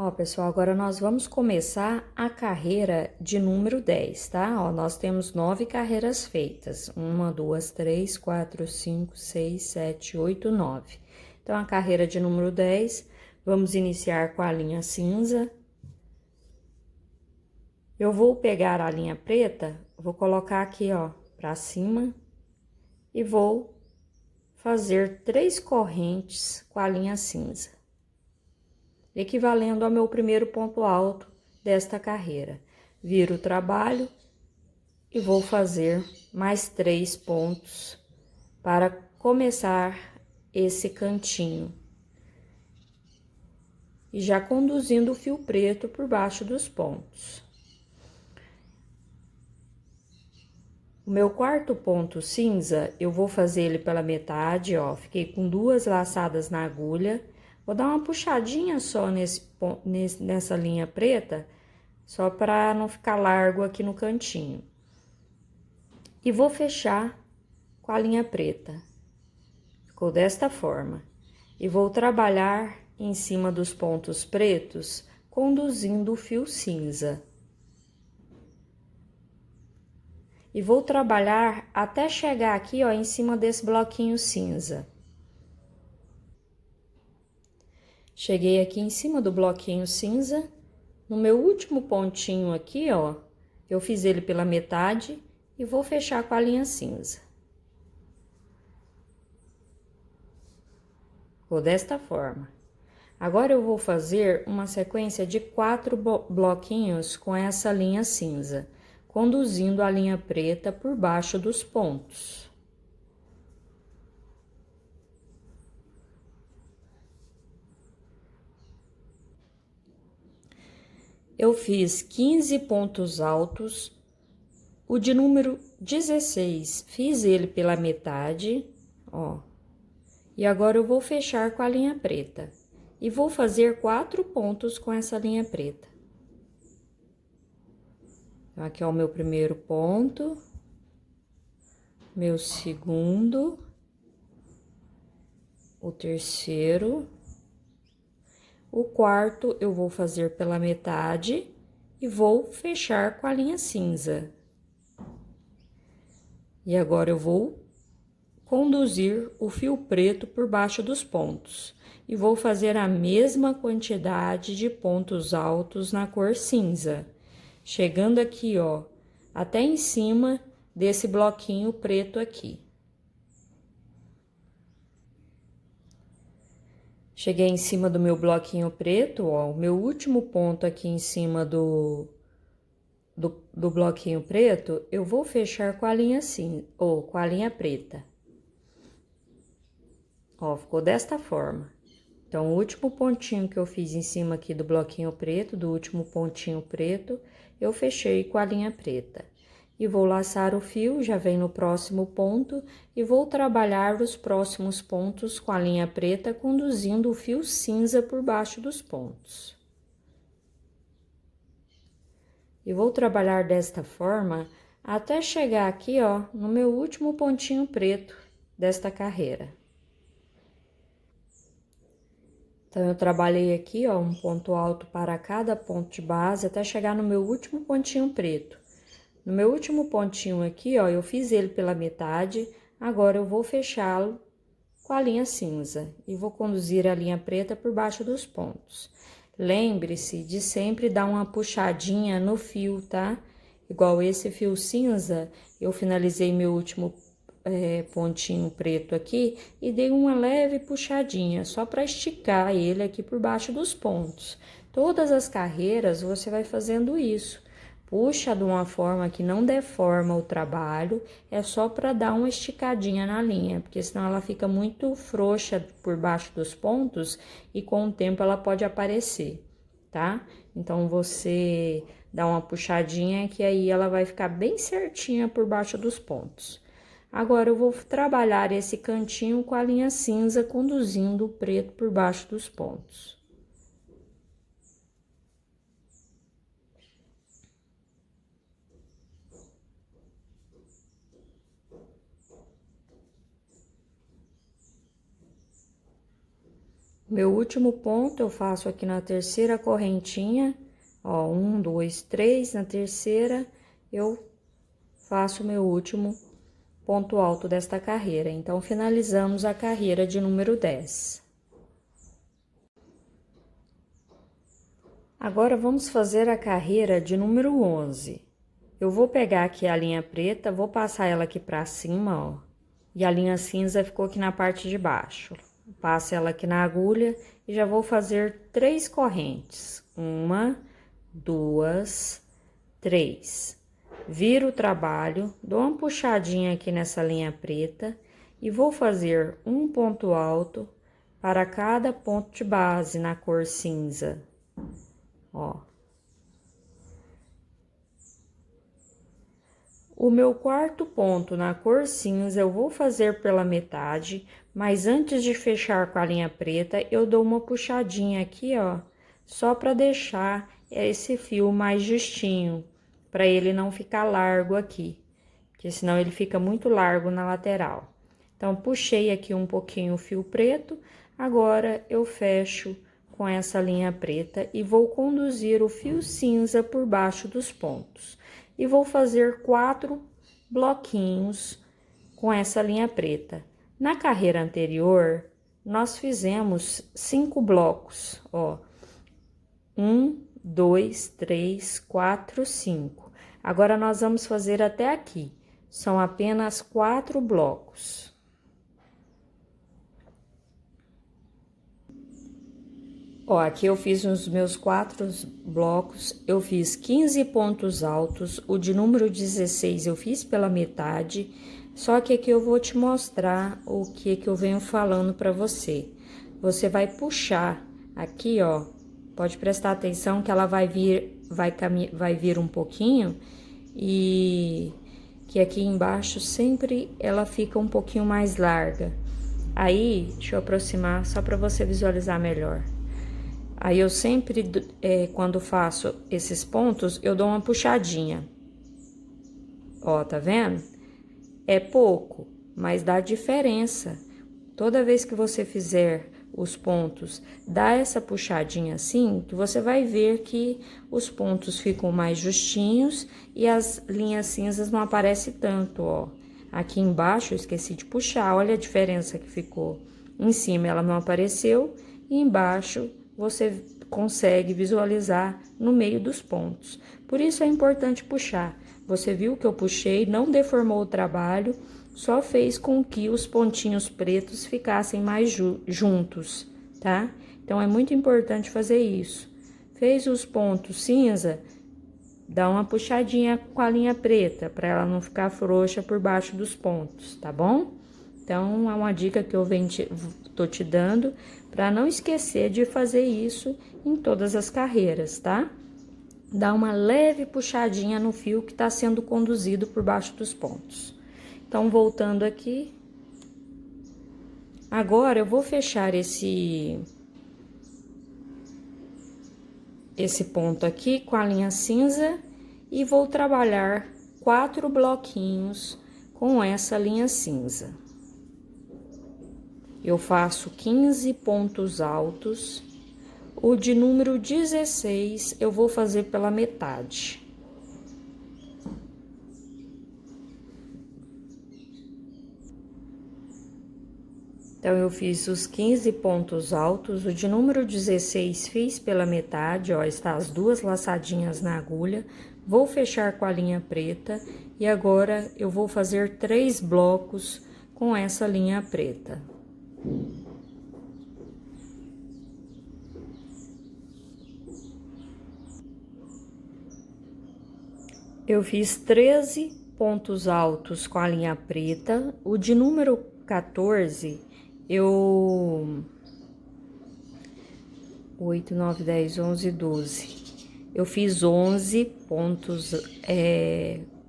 Ó, pessoal, agora nós vamos começar a carreira de número 10, tá? Ó, nós temos 9 carreiras feitas. 1, 2, 3, 4, 5, 6, 7, 8, 9. Então, a carreira de número 10, vamos iniciar com a linha cinza. Eu vou pegar a linha preta, vou colocar aqui, ó, pra cima e vou fazer 3 correntes com a linha cinza, equivalendo ao meu primeiro ponto alto desta carreira. Viro o trabalho e vou fazer mais 3 pontos para começar esse cantinho. E já conduzindo o fio preto por baixo dos pontos. O meu quarto ponto cinza, eu vou fazer ele pela metade, ó. Fiquei com 2 laçadas na agulha. Vou dar uma puxadinha só nessa linha preta, só para não ficar largo aqui no cantinho. E vou fechar com a linha preta. Ficou desta forma. E vou trabalhar em cima dos pontos pretos, conduzindo o fio cinza. E vou trabalhar até chegar aqui, ó, em cima desse bloquinho cinza. Cheguei aqui em cima do bloquinho cinza. No meu último pontinho aqui, ó, eu fiz ele pela metade e vou fechar com a linha cinza. Ficou desta forma. Agora, eu vou fazer uma sequência de 4 bloquinhos com essa linha cinza, conduzindo a linha preta por baixo dos pontos. Eu fiz 15 pontos altos, o de número 16, fiz ele pela metade, ó. E agora eu vou fechar com a linha preta. E vou fazer 4 pontos com essa linha preta. Então, aqui é o meu primeiro ponto, meu segundo, o terceiro, o quarto eu vou fazer pela metade e vou fechar com a linha cinza. E agora eu vou conduzir o fio preto por baixo dos pontos. E vou fazer a mesma quantidade de pontos altos na cor cinza. Chegando aqui, ó, até em cima desse bloquinho preto aqui. Cheguei em cima do meu bloquinho preto, ó, o meu último ponto aqui em cima do bloquinho preto, eu vou fechar com a linha assim, ou com a linha preta. Ó, ficou desta forma. Então, o último pontinho que eu fiz em cima aqui do bloquinho preto, do último pontinho preto, eu fechei com a linha preta. E vou laçar o fio, já vem no próximo ponto, e vou trabalhar os próximos pontos com a linha preta, conduzindo o fio cinza por baixo dos pontos. E vou trabalhar desta forma até chegar aqui, ó, no meu último pontinho preto desta carreira. Então, eu trabalhei aqui, ó, um ponto alto para cada ponto de base, até chegar no meu último pontinho preto. No meu último pontinho aqui, ó, eu fiz ele pela metade, agora eu vou fechá-lo com a linha cinza e vou conduzir a linha preta por baixo dos pontos. Lembre-se de sempre dar uma puxadinha no fio, tá? Igual esse fio cinza, eu finalizei meu último pontinho preto aqui e dei uma leve puxadinha, só para esticar ele aqui por baixo dos pontos. Todas as carreiras você vai fazendo isso. Puxa de uma forma que não deforma o trabalho, é só para dar uma esticadinha na linha, porque senão ela fica muito frouxa por baixo dos pontos e com o tempo ela pode aparecer, tá? Então, você dá uma puxadinha que aí ela vai ficar bem certinha por baixo dos pontos. Agora, eu vou trabalhar esse cantinho com a linha cinza, conduzindo o preto por baixo dos pontos. Meu último ponto eu faço aqui na terceira correntinha, ó, 1, 2, 3, na terceira eu faço meu último ponto alto desta carreira. Então, finalizamos a carreira de número 10. Agora, vamos fazer a carreira de número 11. Eu vou pegar aqui a linha preta, vou passar ela aqui pra cima, ó. E a linha cinza ficou aqui na parte de baixo. Passo ela aqui na agulha e já vou fazer 3 correntes. 1, 2, 3. Viro o trabalho, dou uma puxadinha aqui nessa linha preta e vou fazer um ponto alto para cada ponto de base na cor cinza, ó. O meu quarto ponto na cor cinza eu vou fazer pela metade, mas antes de fechar com a linha preta, eu dou uma puxadinha aqui, ó, só para deixar esse fio mais justinho, para ele não ficar largo aqui, porque senão ele fica muito largo na lateral. Então, puxei aqui um pouquinho o fio preto, agora eu fecho com essa linha preta e vou conduzir o fio cinza por baixo dos pontos. E vou fazer 4 bloquinhos com essa linha preta. Na carreira anterior, nós fizemos 5 blocos, ó. 1, 2, 3, 4, 5. Agora, nós vamos fazer até aqui. São apenas 4 blocos. Ó, aqui eu fiz os meus 4 blocos, eu fiz 15 pontos altos, o de número 16 eu fiz pela metade, só que aqui eu vou te mostrar o que eu venho falando pra você. Você vai puxar aqui, ó, pode prestar atenção que ela vai vir um pouquinho e que aqui embaixo sempre ela fica um pouquinho mais larga. Aí, deixa eu aproximar só pra você visualizar melhor. Aí, eu sempre, quando faço esses pontos, eu dou uma puxadinha. Ó, tá vendo? É pouco, mas dá diferença. Toda vez que você fizer os pontos, dá essa puxadinha assim, que você vai ver que os pontos ficam mais justinhos e as linhas cinzas não aparecem tanto, ó. Aqui embaixo eu esqueci de puxar, olha a diferença que ficou. Em cima ela não apareceu e embaixo você consegue visualizar no meio dos pontos. Por isso é importante puxar. Você viu que eu puxei, não deformou o trabalho, só fez com que os pontinhos pretos ficassem mais juntos, tá? Então, é muito importante fazer isso. Fez os pontos cinza, dá uma puxadinha com a linha preta, para ela não ficar frouxa por baixo dos pontos, tá bom? Então, é uma dica que eu tô te dando para não esquecer de fazer isso em todas as carreiras, tá? Dá uma leve puxadinha no fio que está sendo conduzido por baixo dos pontos. Então, voltando aqui. Agora, eu vou fechar esse ponto aqui com a linha cinza e vou trabalhar 4 bloquinhos com essa linha cinza. Eu faço 15 pontos altos, o de número 16 eu vou fazer pela metade. Então, eu fiz os 15 pontos altos, o de número 16 fiz pela metade, ó, está as 2 laçadinhas na agulha, vou fechar com a linha preta e agora eu vou fazer 3 blocos com essa linha preta. Eu fiz 13 pontos altos com a linha preta, o de número 14, 8, 9, 10, 11, 12. Eu fiz 11 pontos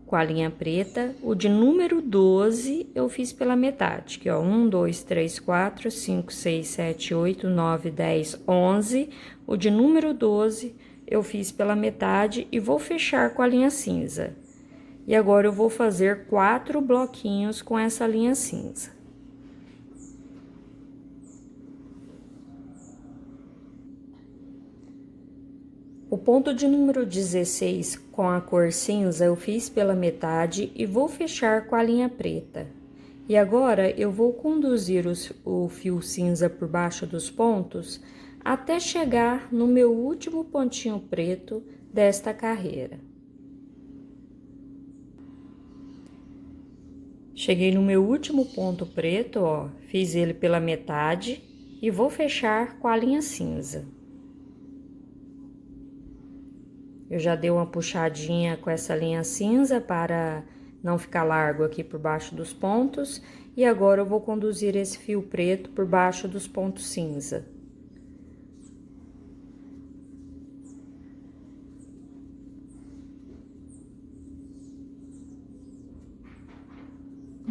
com a linha preta, o de número 12 eu fiz pela metade, que ó, 1, 2, 3, 4, 5, 6, 7, 8, 9, 10, 11. O de número 12 eu fiz pela metade e vou fechar com a linha cinza. E agora eu vou fazer 4 bloquinhos com essa linha cinza. O ponto de número 16 com a cor cinza eu fiz pela metade e vou fechar com a linha preta. E agora eu vou conduzir o fio cinza por baixo dos pontos até chegar no meu último pontinho preto desta carreira. Cheguei no meu último ponto preto, ó, fiz ele pela metade e vou fechar com a linha cinza. Eu já dei uma puxadinha com essa linha cinza para não ficar largo aqui por baixo dos pontos. E agora eu vou conduzir esse fio preto por baixo dos pontos cinza.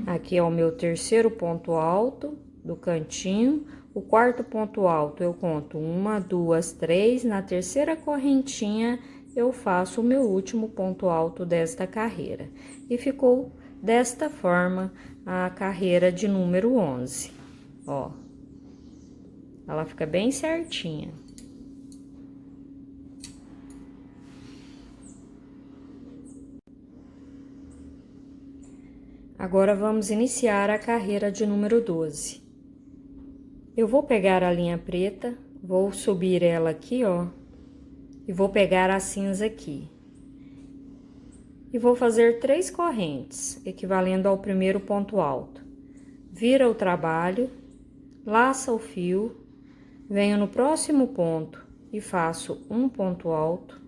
Aqui é o meu terceiro ponto alto do cantinho. O quarto ponto alto eu conto 1, 2, 3. Na terceira correntinha eu faço o meu último ponto alto desta carreira. E ficou desta forma a carreira de número 11, ó. Ela fica bem certinha. Agora, vamos iniciar a carreira de número 12. Eu vou pegar a linha preta, vou subir ela aqui, ó, e vou pegar a cinza aqui. E vou fazer 3 correntes, equivalendo ao primeiro ponto alto. Vira o trabalho, laça o fio, venho no próximo ponto e faço um ponto alto.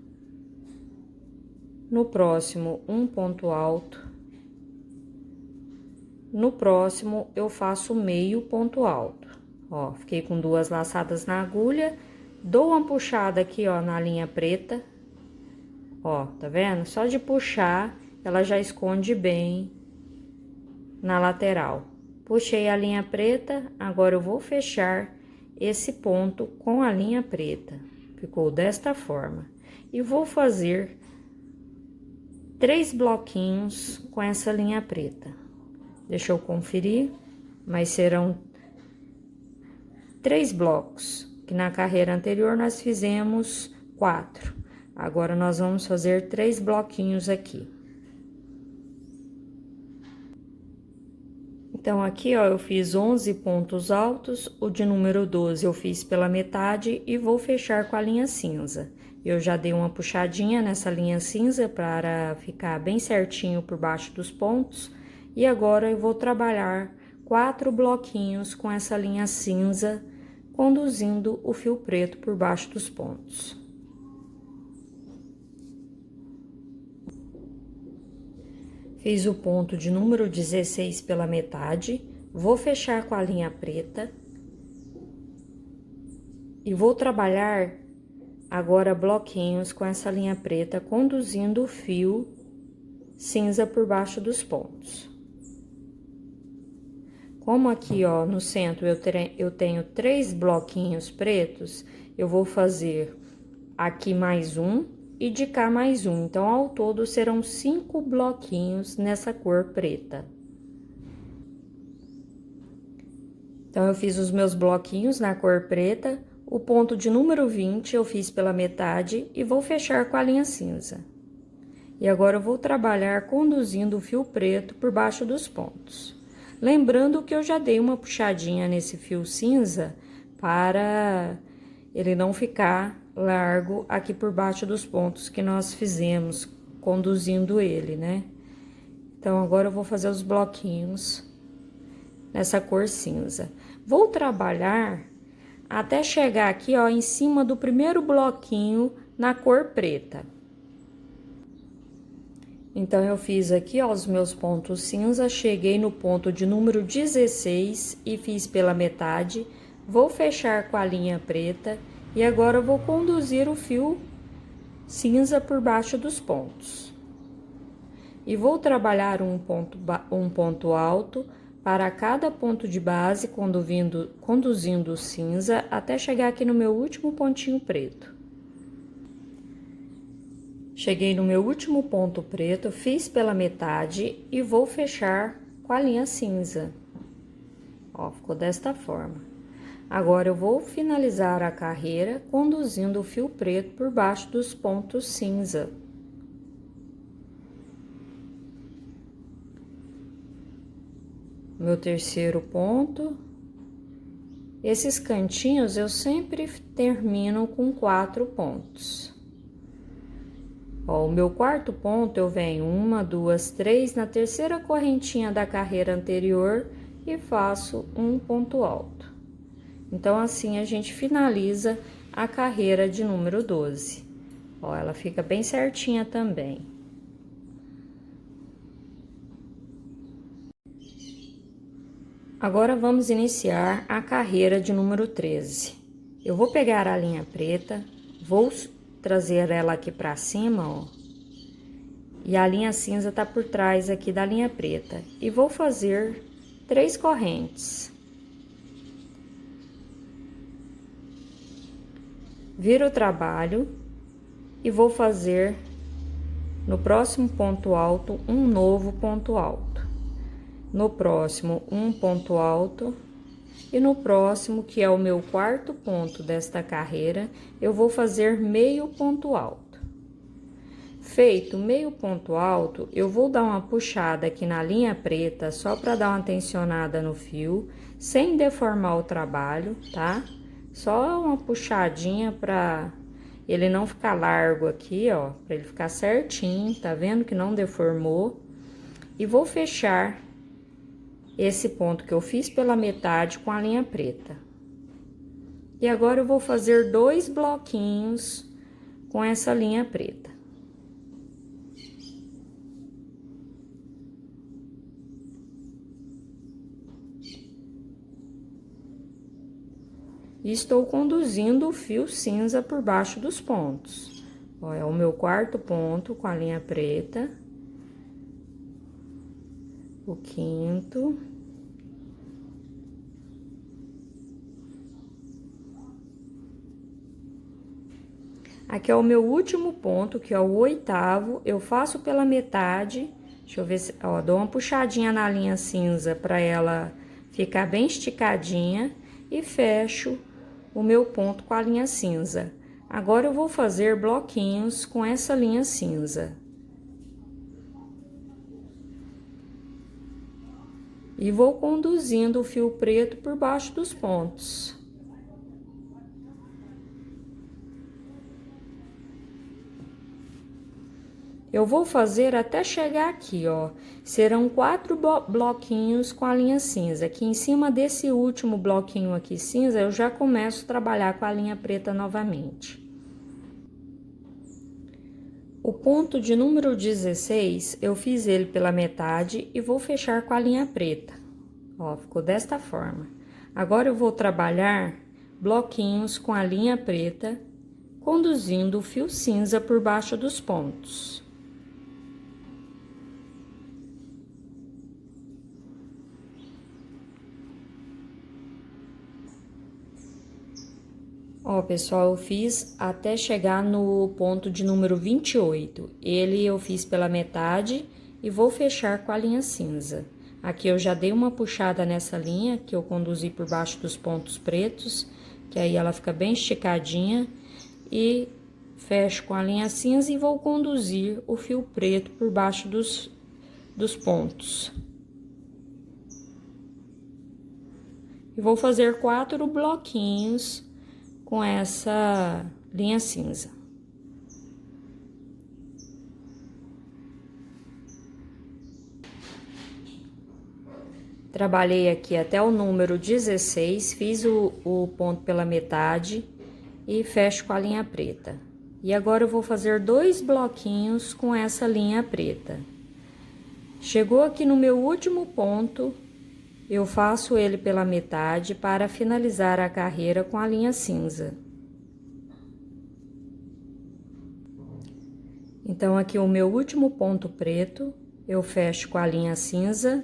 No próximo, um ponto alto. No próximo, eu faço meio ponto alto. Ó, fiquei com 2 laçadas na agulha, dou uma puxada aqui, ó, na linha preta. Ó, tá vendo? Só de puxar, ela já esconde bem na lateral. Puxei a linha preta, agora eu vou fechar esse ponto com a linha preta. Ficou desta forma. E vou fazer 3 bloquinhos com essa linha preta. Deixa eu conferir, mas serão 3 blocos, que na carreira anterior nós fizemos 4. Agora, nós vamos fazer 3 bloquinhos aqui. Então, aqui, ó, eu fiz 11 pontos altos, o de número 12 eu fiz pela metade e vou fechar com a linha cinza. Eu já dei uma puxadinha nessa linha cinza para ficar bem certinho por baixo dos pontos. E agora, eu vou trabalhar 4 bloquinhos com essa linha cinza, conduzindo o fio preto por baixo dos pontos. Fiz o ponto de número 16 pela metade, vou fechar com a linha preta. E vou trabalhar agora bloquinhos com essa linha preta, conduzindo o fio cinza por baixo dos pontos. Como aqui, ó, no centro eu tenho 3 bloquinhos pretos, eu vou fazer aqui mais um e de cá mais um. Então, ao todo, serão 5 bloquinhos nessa cor preta. Então, eu fiz os meus bloquinhos na cor preta, o ponto de número 20 eu fiz pela metade e vou fechar com a linha cinza. E agora, eu vou trabalhar conduzindo o fio preto por baixo dos pontos. Lembrando que eu já dei uma puxadinha nesse fio cinza para ele não ficar largo aqui por baixo dos pontos que nós fizemos, conduzindo ele, né? Então, agora eu vou fazer os bloquinhos nessa cor cinza. Vou trabalhar até chegar aqui, ó, em cima do primeiro bloquinho na cor preta. Então, eu fiz aqui, ó, os meus pontos cinza, cheguei no ponto de número 16 e fiz pela metade. Vou fechar com a linha preta e agora eu vou conduzir o fio cinza por baixo dos pontos. E vou trabalhar um ponto alto para cada ponto de base, conduzindo o cinza até chegar aqui no meu último pontinho preto. Cheguei no meu último ponto preto, fiz pela metade e vou fechar com a linha cinza. Ó, ficou desta forma. Agora, eu vou finalizar a carreira conduzindo o fio preto por baixo dos pontos cinza. Meu terceiro ponto. Esses cantinhos eu sempre termino com 4 pontos. Ó, o meu quarto ponto eu venho 1, 2, 3 na terceira correntinha da carreira anterior e faço um ponto alto. Então, assim a gente finaliza a carreira de número 12. Ó, ela fica bem certinha também. Agora, vamos iniciar a carreira de número 13. Eu vou pegar a linha preta, vou trazer ela aqui pra cima, ó. E a linha cinza tá por trás aqui da linha preta. E vou fazer 3 correntes. Viro o trabalho e vou fazer no próximo ponto alto um novo ponto alto. No próximo, um ponto alto. E no próximo, que é o meu quarto ponto desta carreira, eu vou fazer meio ponto alto. Feito meio ponto alto, eu vou dar uma puxada aqui na linha preta, só para dar uma tensionada no fio, sem deformar o trabalho, tá? Só uma puxadinha para ele não ficar largo aqui, ó, para ele ficar certinho, tá vendo que não deformou? E vou fechar esse ponto que eu fiz pela metade com a linha preta. E agora eu vou fazer 2 bloquinhos com essa linha preta. E estou conduzindo o fio cinza por baixo dos pontos. Ó, é o meu quarto ponto com a linha preta. O quinto. Aqui é o meu último ponto, que é o 8º, eu faço pela metade, deixa eu ver se, ó, dou uma puxadinha na linha cinza para ela ficar bem esticadinha e fecho o meu ponto com a linha cinza. Agora eu vou fazer bloquinhos com essa linha cinza. E vou conduzindo o fio preto por baixo dos pontos. Eu vou fazer até chegar aqui, ó. Serão 4 bloquinhos com a linha cinza. Aqui em cima desse último bloquinho aqui cinza, eu já começo a trabalhar com a linha preta novamente. O ponto de número 16, eu fiz ele pela metade e vou fechar com a linha preta. Ó, ficou desta forma. Agora, eu vou trabalhar bloquinhos com a linha preta, conduzindo o fio cinza por baixo dos pontos. Ó, pessoal, eu fiz até chegar no ponto de número 28. Ele eu fiz pela metade e vou fechar com a linha cinza. Aqui eu já dei uma puxada nessa linha que eu conduzi por baixo dos pontos pretos, que aí ela fica bem esticadinha, e fecho com a linha cinza e vou conduzir o fio preto por baixo dos pontos. E vou fazer 4 bloquinhos com essa linha cinza. Trabalhei aqui até o número 16, fiz o ponto pela metade e fecho com a linha preta. E agora eu vou fazer 2 bloquinhos com essa linha preta. Chegou aqui no meu último ponto, eu faço ele pela metade para finalizar a carreira com a linha cinza. Então, aqui o meu último ponto preto, eu fecho com a linha cinza.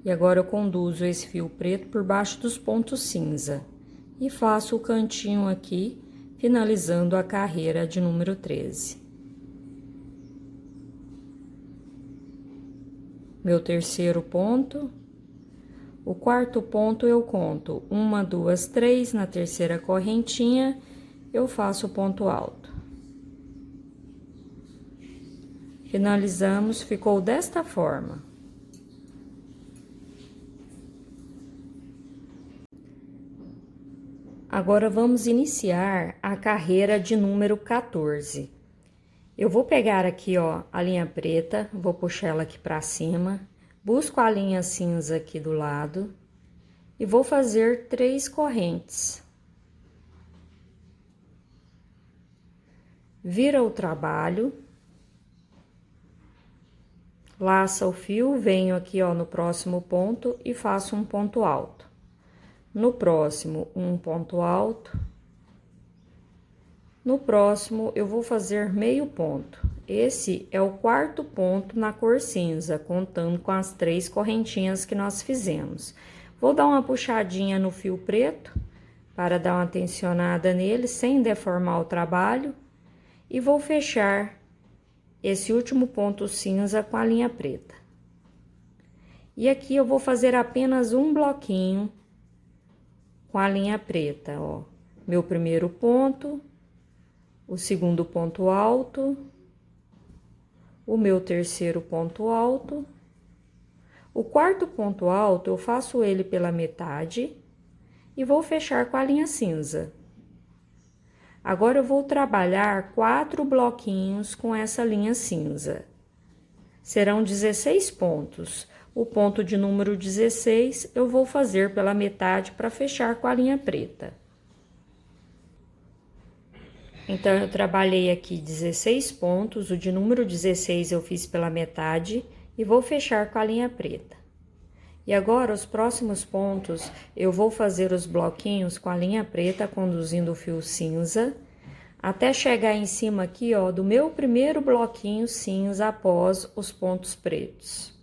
E agora eu conduzo esse fio preto por baixo dos pontos cinza. E faço o cantinho aqui, finalizando a carreira de número 13. Meu terceiro ponto. O quarto ponto eu conto 1, 2, 3, na terceira correntinha eu faço o ponto alto. Finalizamos, ficou desta forma. Agora vamos iniciar a carreira de número 14. Eu vou pegar aqui, ó, a linha preta, vou puxar ela aqui pra cima, busco a linha cinza aqui do lado e vou fazer 3 correntes. Vira o trabalho, laça o fio, venho aqui, ó, no próximo ponto e faço um ponto alto. No próximo, um ponto alto. No próximo, eu vou fazer meio ponto. Esse é o quarto ponto na cor cinza, contando com as 3 correntinhas que nós fizemos. Vou dar uma puxadinha no fio preto, para dar uma tensionada nele, sem deformar o trabalho. E vou fechar esse último ponto cinza com a linha preta. E aqui eu vou fazer apenas um bloquinho com a linha preta, ó. Meu primeiro ponto, o segundo ponto alto, o meu terceiro ponto alto. O quarto ponto alto, eu faço ele pela metade e vou fechar com a linha cinza. Agora, eu vou trabalhar 4 bloquinhos com essa linha cinza. Serão 16 pontos. O ponto de número 16 eu vou fazer pela metade para fechar com a linha preta. Então, eu trabalhei aqui 16 pontos, o de número 16 eu fiz pela metade e vou fechar com a linha preta. E agora, os próximos pontos, eu vou fazer os bloquinhos com a linha preta, conduzindo o fio cinza, até chegar em cima aqui, ó, do meu primeiro bloquinho cinza após os pontos pretos.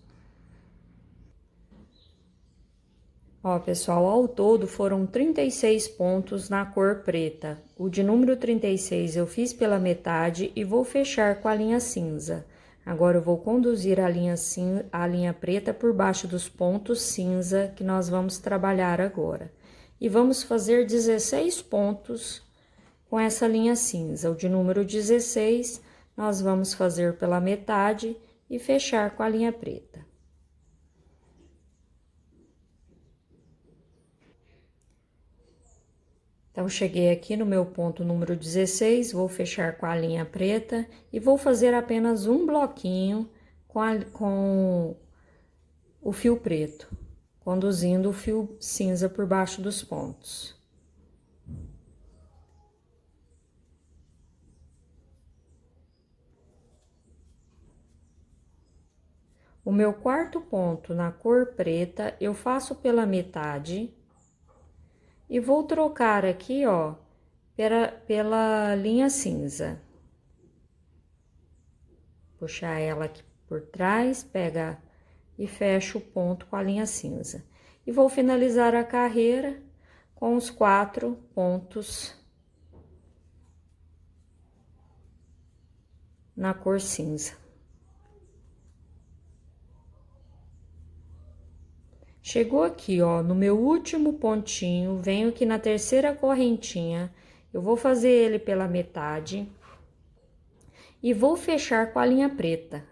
Ó, pessoal, ao todo foram 36 pontos na cor preta. O de número 36 eu fiz pela metade e vou fechar com a linha cinza. Agora, eu vou conduzir a linha preta por baixo dos pontos cinza que nós vamos trabalhar agora. E vamos fazer 16 pontos com essa linha cinza. O de número 16, nós vamos fazer pela metade e fechar com a linha preta. Então, cheguei aqui no meu ponto número 16, vou fechar com a linha preta e vou fazer apenas um bloquinho com o fio preto, conduzindo o fio cinza por baixo dos pontos. O meu quarto ponto na cor preta, eu faço pela metade. E vou trocar aqui, ó, pela linha cinza. Puxar ela aqui por trás, pega e fecha o ponto com a linha cinza. E vou finalizar a carreira com os 4 pontos na cor cinza. Chegou aqui, ó, no meu último pontinho, venho aqui na terceira correntinha, eu vou fazer ele pela metade e vou fechar com a linha preta.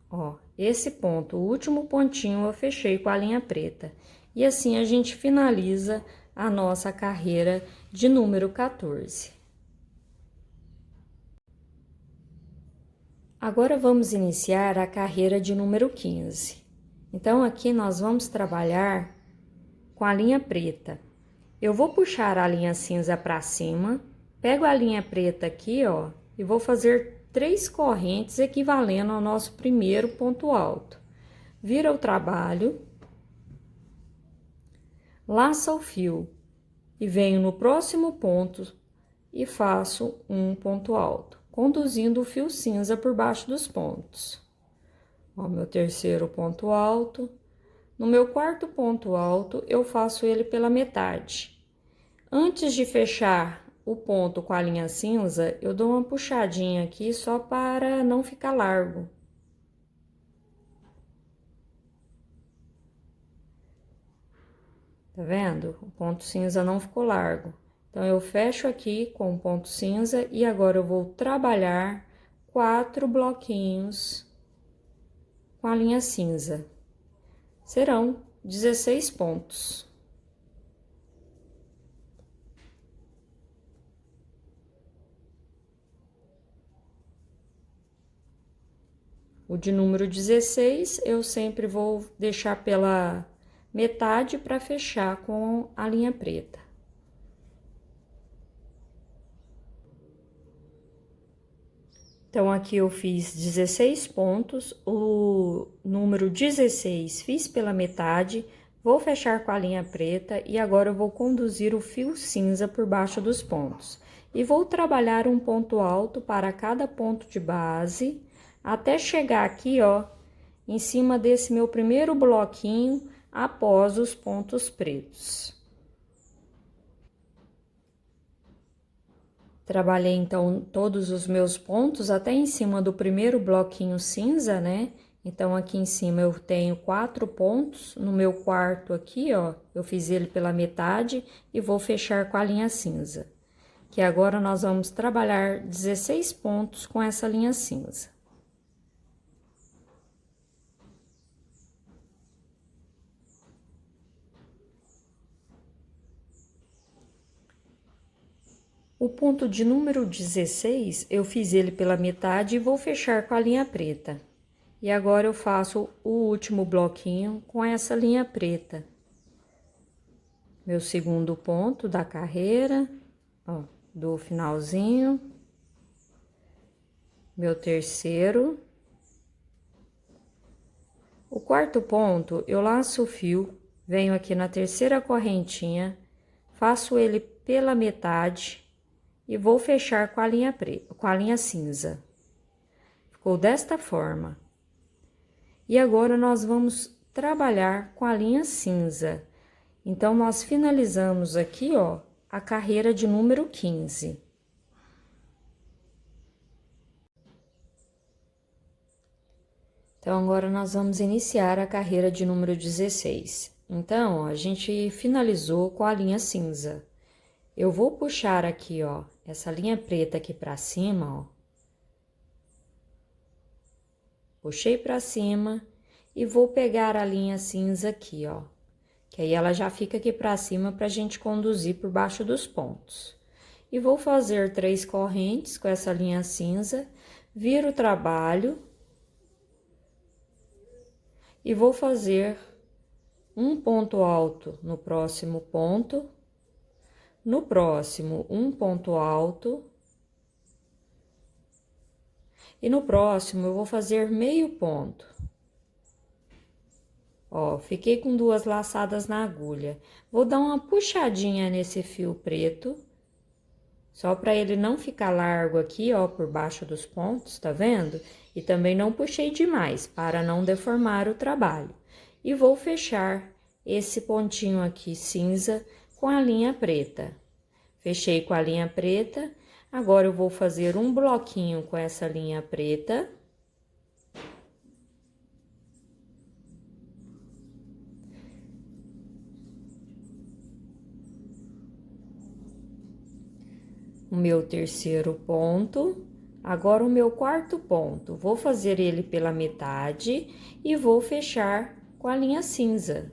Ó, esse ponto, o último pontinho, eu fechei com a linha preta. E assim a gente finaliza a nossa carreira de número 14. Agora, vamos iniciar a carreira de número 15. Então, aqui nós vamos trabalhar com a linha preta. Eu vou puxar a linha cinza para cima, pego a linha preta aqui, ó, e vou fazer 3 correntes equivalendo ao nosso primeiro ponto alto. Vira o trabalho, laça o fio e venho no próximo ponto e faço um ponto alto, conduzindo o fio cinza por baixo dos pontos. Ó, meu terceiro ponto alto. No meu quarto ponto alto, eu faço ele pela metade. Antes de fechar o ponto com a linha cinza, eu dou uma puxadinha aqui só para não ficar largo. Tá vendo? O ponto cinza não ficou largo. Então, eu fecho aqui com o ponto cinza e agora eu vou trabalhar 4 bloquinhos com a linha cinza. Serão 16 pontos. O de número 16, eu sempre vou deixar pela metade para fechar com a linha preta. Então, aqui eu fiz 16 pontos, o número 16 fiz pela metade, vou fechar com a linha preta e agora eu vou conduzir o fio cinza por baixo dos pontos. E vou trabalhar um ponto alto para cada ponto de base, até chegar aqui, ó, em cima desse meu primeiro bloquinho, após os pontos pretos. Trabalhei, então, todos os meus pontos até em cima do primeiro bloquinho cinza, né? Então, aqui em cima eu tenho 4 pontos, no meu quarto aqui, ó, eu fiz ele pela metade e vou fechar com a linha cinza. Que agora nós vamos trabalhar 16 pontos com essa linha cinza. O ponto de número 16, eu fiz ele pela metade e vou fechar com a linha preta. E agora eu faço o último bloquinho com essa linha preta. Meu segundo ponto da carreira, ó, do finalzinho. Meu terceiro. O quarto ponto, eu laço o fio, venho aqui na terceira correntinha, faço ele pela metade e vou fechar com a linha preta, com a linha cinza. Ficou desta forma. E agora nós vamos trabalhar com a linha cinza. Então, nós finalizamos aqui, ó, a carreira de número 15. Então, agora nós vamos iniciar a carreira de número 16. Então, ó, a gente finalizou com a linha cinza. Eu vou puxar aqui, ó, essa linha preta aqui pra cima, ó. Puxei pra cima e vou pegar a linha cinza aqui, ó. Que aí ela já fica aqui pra cima pra gente conduzir por baixo dos pontos. E vou fazer 3 correntes com essa linha cinza, viro o trabalho e vou fazer um ponto alto no próximo ponto. No próximo, um ponto alto. E no próximo, eu vou fazer meio ponto. Ó, fiquei com 2 laçadas na agulha. Vou dar uma puxadinha nesse fio preto, só para ele não ficar largo aqui, ó, por baixo dos pontos, tá vendo? E também não puxei demais, para não deformar o trabalho. E vou fechar esse pontinho aqui cinza com a linha preta. Fechei com a linha preta, agora eu vou fazer um bloquinho com essa linha preta. O meu terceiro ponto, agora o meu quarto ponto. Vou fazer ele pela metade e vou fechar com a linha cinza.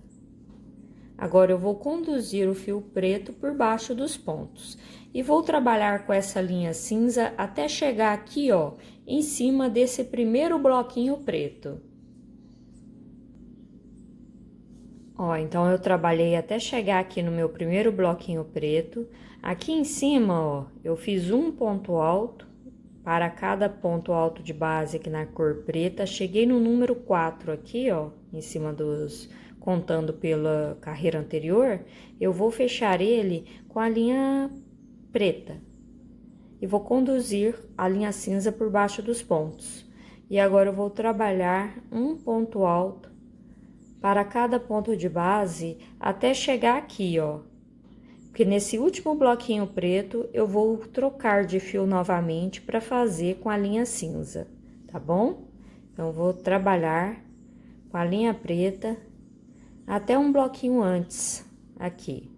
Agora, eu vou conduzir o fio preto por baixo dos pontos. E vou trabalhar com essa linha cinza até chegar aqui, ó, em cima desse primeiro bloquinho preto. Ó, então, eu trabalhei até chegar aqui no meu primeiro bloquinho preto. Aqui em cima, ó, eu fiz um ponto alto para cada ponto alto de base aqui na cor preta. Cheguei no número 4 aqui, ó, em cima dos... contando pela carreira anterior, eu vou fechar ele com a linha preta. E vou conduzir a linha cinza por baixo dos pontos. E agora eu vou trabalhar um ponto alto para cada ponto de base até chegar aqui, ó. Porque nesse último bloquinho preto, eu vou trocar de fio novamente para fazer com a linha cinza, tá bom? Então, eu vou trabalhar com a linha preta até um bloquinho antes aqui.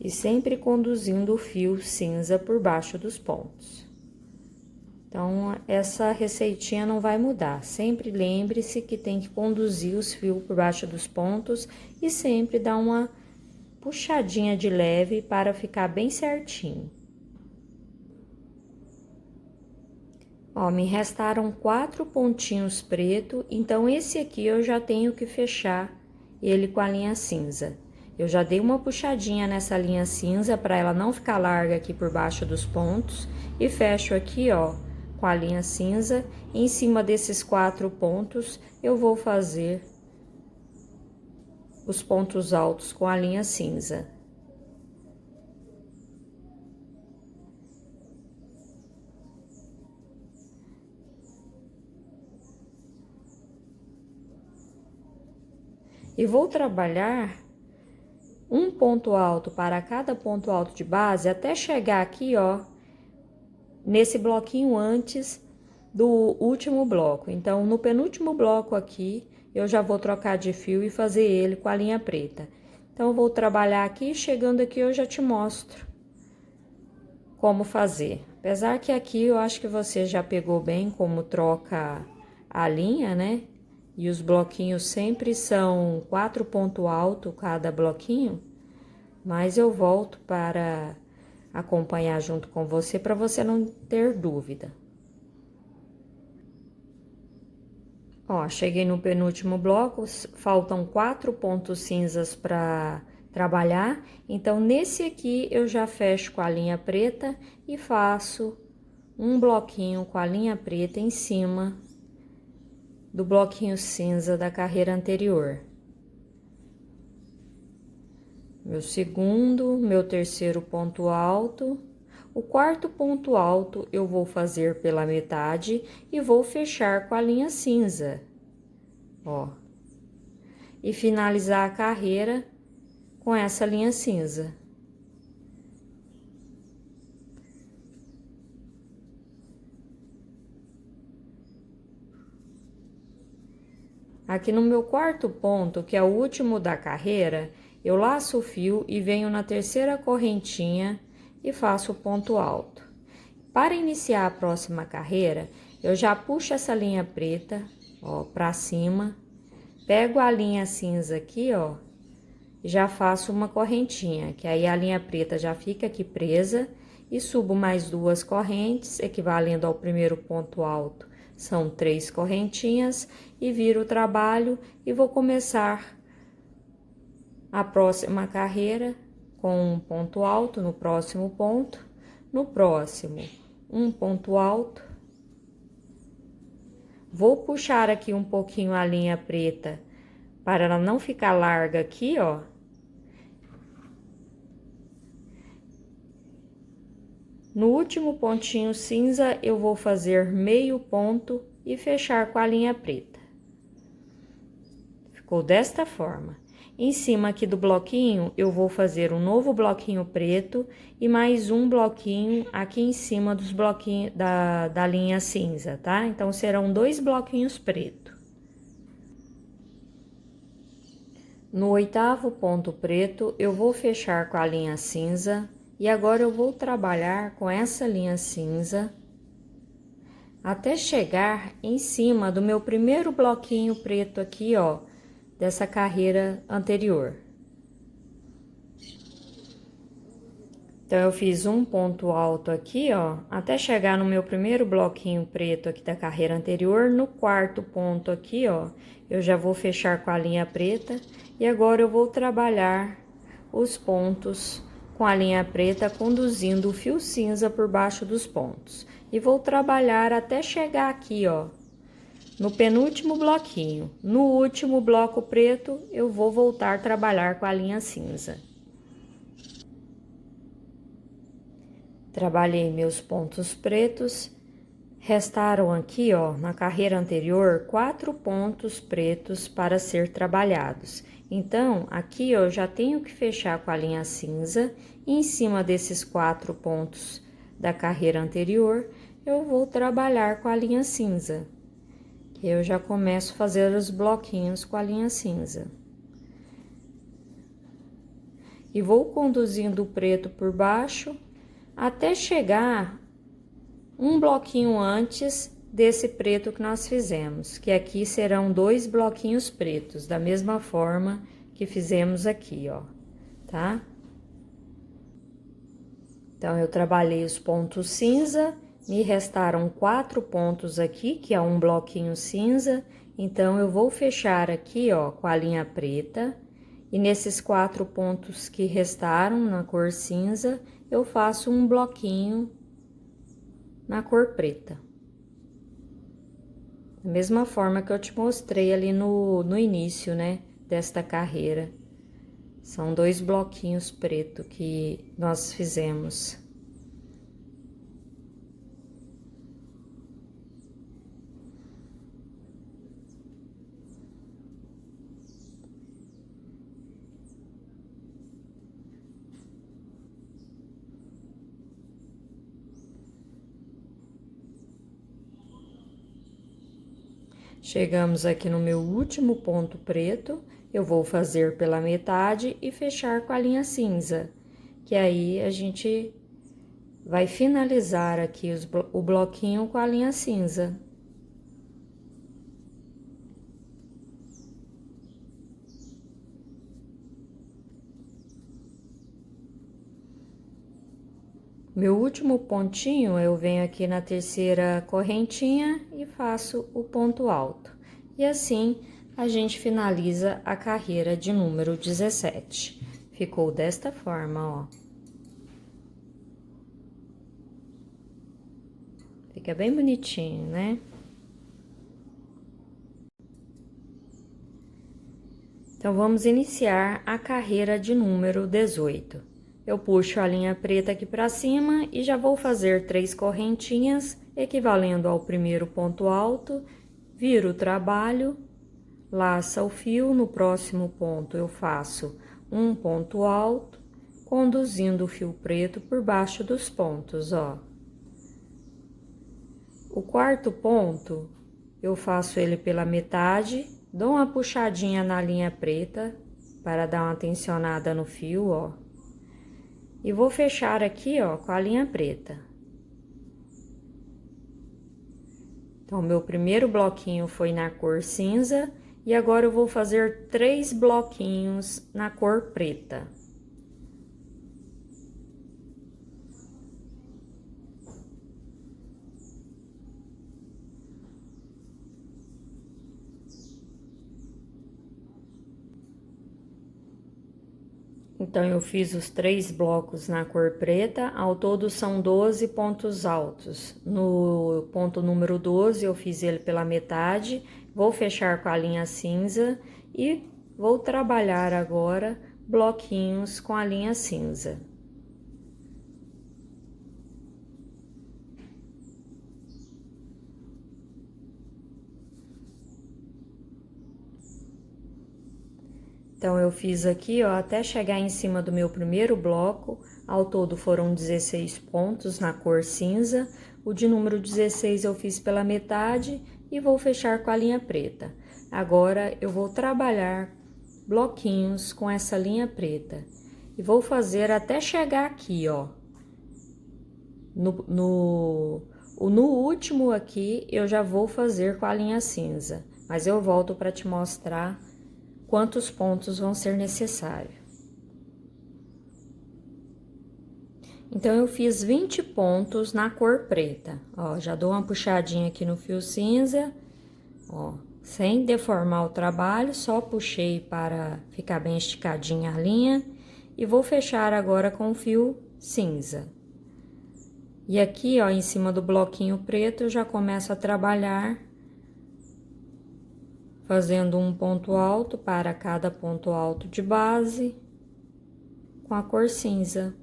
E sempre conduzindo o fio cinza por baixo dos pontos. Então, essa receitinha não vai mudar. Sempre lembre-se que tem que conduzir os fios por baixo dos pontos e sempre dar uma puxadinha de leve para ficar bem certinho. Ó, me restaram 4 pontinhos preto, então esse aqui eu já tenho que fechar ele com a linha cinza. Eu já dei uma puxadinha nessa linha cinza para ela não ficar larga aqui por baixo dos pontos e fecho aqui, ó, com a linha cinza. Em cima desses 4 pontos, eu vou fazer os pontos altos com a linha cinza. E vou trabalhar um ponto alto para cada ponto alto de base até chegar aqui, ó, nesse bloquinho antes do último bloco. Então, no penúltimo bloco aqui, eu já vou trocar de fio e fazer ele com a linha preta. Então, eu vou trabalhar aqui, chegando aqui eu já te mostro como fazer. Apesar que aqui eu acho que você já pegou bem como troca a linha, né? E os bloquinhos sempre são 4 pontos altos cada bloquinho, mas eu volto para acompanhar junto com você para você não ter dúvida. Ó, cheguei no penúltimo bloco, faltam 4 pontos cinzas para trabalhar, então nesse aqui eu já fecho com a linha preta e faço um bloquinho com a linha preta em cima do bloquinho cinza da carreira anterior. Meu segundo, meu terceiro ponto alto. O quarto ponto alto eu vou fazer pela metade e vou fechar com a linha cinza, ó. E finalizar a carreira com essa linha cinza. Aqui no meu quarto ponto, que é o último da carreira, eu laço o fio e venho na terceira correntinha e faço o ponto alto. Para iniciar a próxima carreira, eu já puxo essa linha preta, ó, pra cima, pego a linha cinza aqui, ó, e já faço uma correntinha, que aí a linha preta já fica aqui presa, e subo mais 2 correntes, equivalendo ao primeiro ponto alto. São 3 correntinhas e viro o trabalho e vou começar a próxima carreira com um ponto alto no próximo ponto, no próximo um ponto alto. Vou puxar aqui um pouquinho a linha preta para ela não ficar larga aqui, ó. No último pontinho cinza, eu vou fazer meio ponto e fechar com a linha preta. Ficou desta forma. Em cima aqui do bloquinho, eu vou fazer um novo bloquinho preto e mais um bloquinho aqui em cima dos bloquinhos da linha cinza, tá? Então, serão 2 bloquinhos preto. No 8º ponto preto, eu vou fechar com a linha cinza. E agora eu vou trabalhar com essa linha cinza até chegar em cima do meu primeiro bloquinho preto aqui, ó, dessa carreira anterior. Então, eu fiz um ponto alto aqui, ó, até chegar no meu primeiro bloquinho preto aqui da carreira anterior. No 4º ponto aqui, ó, eu já vou fechar com a linha preta e agora eu vou trabalhar os pontos com a linha preta, conduzindo o fio cinza por baixo dos pontos. E vou trabalhar até chegar aqui, ó, no penúltimo bloquinho. No último bloco preto, eu vou voltar a trabalhar com a linha cinza. Trabalhei meus pontos pretos. Restaram aqui, ó, na carreira anterior, 4 pontos pretos para ser trabalhados. Então, aqui eu já tenho que fechar com a linha cinza, e em cima desses 4 pontos da carreira anterior, eu vou trabalhar com a linha cinza. Eu já começo a fazer os bloquinhos com a linha cinza. E vou conduzindo o preto por baixo até chegar um bloquinho antes desse preto que nós fizemos, que aqui serão 2 bloquinhos pretos, da mesma forma que fizemos aqui, ó, tá? Então, eu trabalhei os pontos cinza, me restaram 4 pontos aqui, que é um bloquinho cinza, então, eu vou fechar aqui, ó, com a linha preta, e nesses 4 pontos que restaram na cor cinza, eu faço um bloquinho na cor preta. Da mesma forma que eu te mostrei ali no início, né, desta carreira. São 2 bloquinhos preto que nós fizemos. Chegamos aqui no meu último ponto preto, eu vou fazer pela metade e fechar com a linha cinza, que aí a gente vai finalizar aqui o bloquinho com a linha cinza. Meu último pontinho, eu venho aqui na terceira correntinha e faço o ponto alto. E assim, a gente finaliza a carreira de número 17. Ficou desta forma, ó. Fica bem bonitinho, né? Então, vamos iniciar a carreira de número 18. Eu puxo a linha preta aqui pra cima e já vou fazer 3 correntinhas, equivalendo ao primeiro ponto alto, viro o trabalho, laça o fio, no próximo ponto eu faço um ponto alto, conduzindo o fio preto por baixo dos pontos, ó. O quarto ponto, eu faço ele pela metade, dou uma puxadinha na linha preta, para dar uma tensionada no fio, ó. E vou fechar aqui, ó, com a linha preta. Então, meu primeiro bloquinho foi na cor cinza, e agora eu vou fazer 3 bloquinhos na cor preta. Então, eu fiz os 3 blocos na cor preta, ao todo são 12 pontos altos. No ponto número 12, eu fiz ele pela metade, vou fechar com a linha cinza e vou trabalhar agora bloquinhos com a linha cinza. Então, eu fiz aqui, ó, até chegar em cima do meu primeiro bloco, ao todo foram 16 pontos na cor cinza, o de número 16 eu fiz pela metade e vou fechar com a linha preta. Agora, eu vou trabalhar bloquinhos com essa linha preta e vou fazer até chegar aqui, ó. No último aqui, eu já vou fazer com a linha cinza, mas eu volto para te mostrar quantos pontos vão ser necessários. Então, eu fiz 20 pontos na cor preta, ó, já dou uma puxadinha aqui no fio cinza, ó, sem deformar o trabalho, só puxei para ficar bem esticadinha a linha, e vou fechar agora com o fio cinza. E aqui, ó, em cima do bloquinho preto, eu já começo a trabalhar fazendo um ponto alto para cada ponto alto de base, com a cor cinza,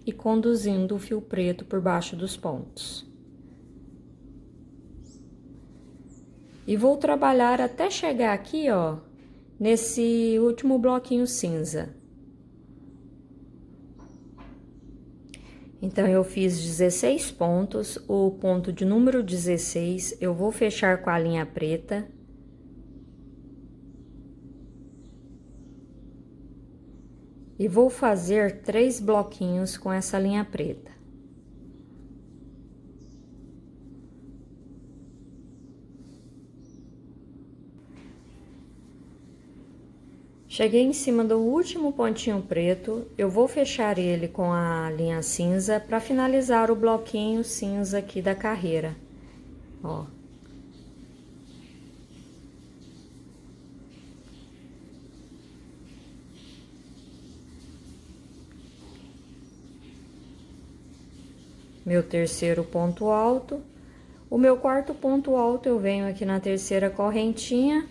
e conduzindo o fio preto por baixo dos pontos. E vou trabalhar até chegar aqui, ó, nesse último bloquinho cinza. Então, eu fiz 16 pontos, o ponto de número 16, eu vou fechar com a linha preta. E vou fazer 3 bloquinhos com essa linha preta. Cheguei em cima do último pontinho preto, eu vou fechar ele com a linha cinza para finalizar o bloquinho cinza aqui da carreira, ó. Meu terceiro ponto alto. O meu quarto ponto alto eu venho aqui na terceira correntinha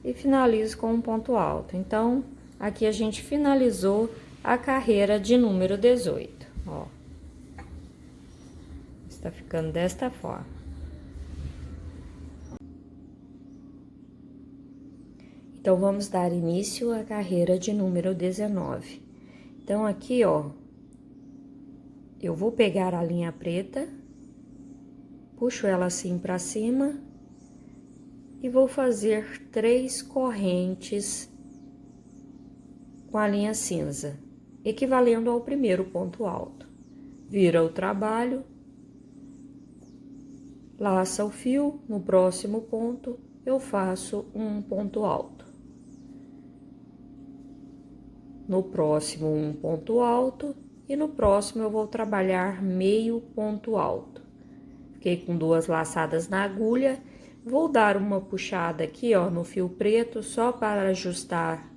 e finalizo com um ponto alto. Então, aqui a gente finalizou a carreira de número 18, ó. Está ficando desta forma. Então, vamos dar início à carreira de número 19. Então, aqui, ó, eu vou pegar a linha preta, puxo ela assim pra cima e vou fazer 3 correntes com a linha cinza, equivalendo ao primeiro ponto alto. Vira o trabalho, laça o fio, no próximo ponto eu faço um ponto alto. No próximo, um ponto alto, e no próximo eu vou trabalhar meio ponto alto. Fiquei com 2 laçadas na agulha, vou dar uma puxada aqui, ó, no fio preto, só para ajustar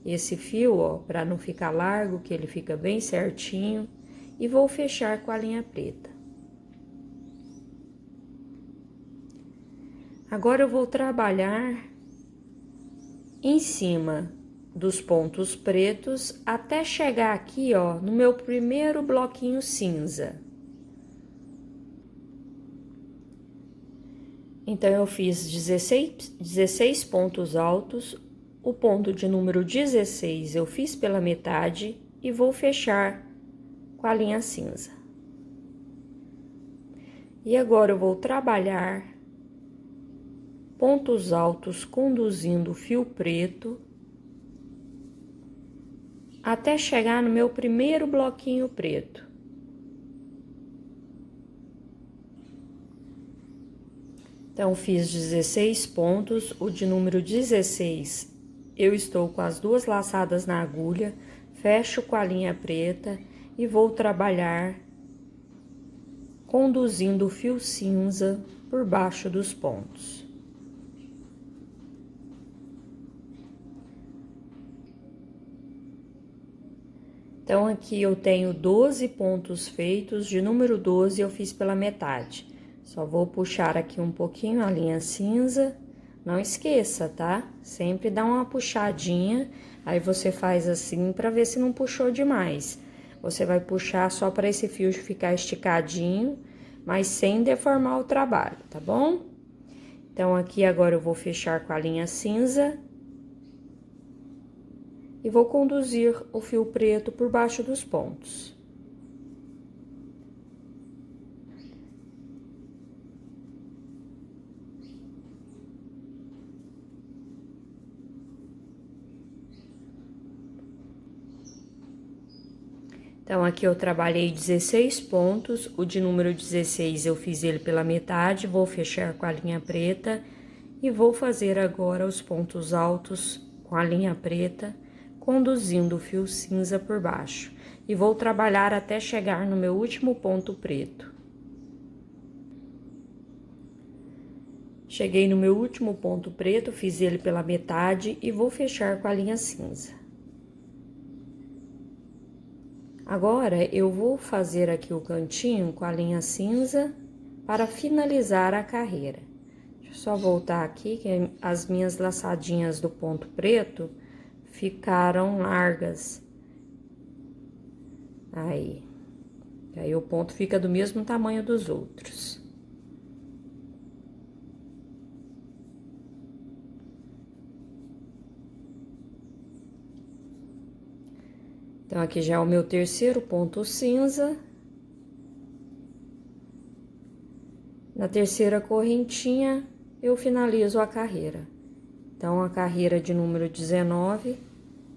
esse fio, ó, para não ficar largo, que ele fica bem certinho, e vou fechar com a linha preta. Agora eu vou trabalhar em cima dos pontos pretos até chegar aqui, ó, no meu primeiro bloquinho cinza. Então, eu fiz 16 pontos altos, o ponto de número 16 eu fiz pela metade e vou fechar com a linha cinza. E agora eu vou trabalhar pontos altos conduzindo o fio preto até chegar no meu primeiro bloquinho preto. Então, fiz 16 pontos, o de número 16, eu estou com as 2 laçadas na agulha, fecho com a linha preta e vou trabalhar conduzindo o fio cinza por baixo dos pontos. Então, aqui eu tenho 12 pontos feitos, de número 12 eu fiz pela metade. Só vou puxar aqui um pouquinho a linha cinza, não esqueça, tá? Sempre dá uma puxadinha, aí você faz assim pra ver se não puxou demais. Você vai puxar só para esse fio ficar esticadinho, mas sem deformar o trabalho, tá bom? Então, aqui agora eu vou fechar com a linha cinza e vou conduzir o fio preto por baixo dos pontos. Então, aqui eu trabalhei 16 pontos, o de número 16 eu fiz ele pela metade, vou fechar com a linha preta e vou fazer agora os pontos altos com a linha preta, conduzindo o fio cinza por baixo. E vou trabalhar até chegar no meu último ponto preto. Cheguei no meu último ponto preto, fiz ele pela metade e vou fechar com a linha cinza. Agora, eu vou fazer aqui o cantinho com a linha cinza para finalizar a carreira. Deixa eu só voltar aqui, que as minhas laçadinhas do ponto preto ficaram largas. Aí o ponto fica do mesmo tamanho dos outros. Então, aqui já é o meu terceiro ponto cinza. Na terceira correntinha, eu finalizo a carreira. Então, a carreira de número 19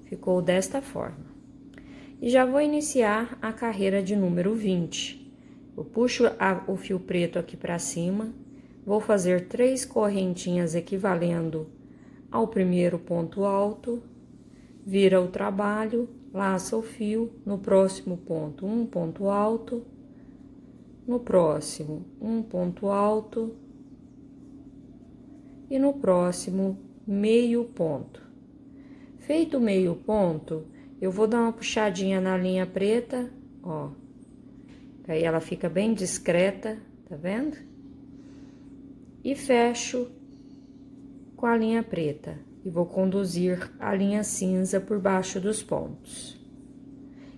ficou desta forma. E já vou iniciar a carreira de número 20. Eu puxo o fio preto aqui para cima, vou fazer 3 correntinhas equivalendo ao primeiro ponto alto, vira o trabalho, laça o fio, no próximo ponto, um ponto alto, no próximo, um ponto alto, e no próximo, meio ponto. Feito o meio ponto, eu vou dar uma puxadinha na linha preta, ó. Aí ela fica bem discreta, tá vendo? E fecho com a linha preta. E vou conduzir a linha cinza por baixo dos pontos.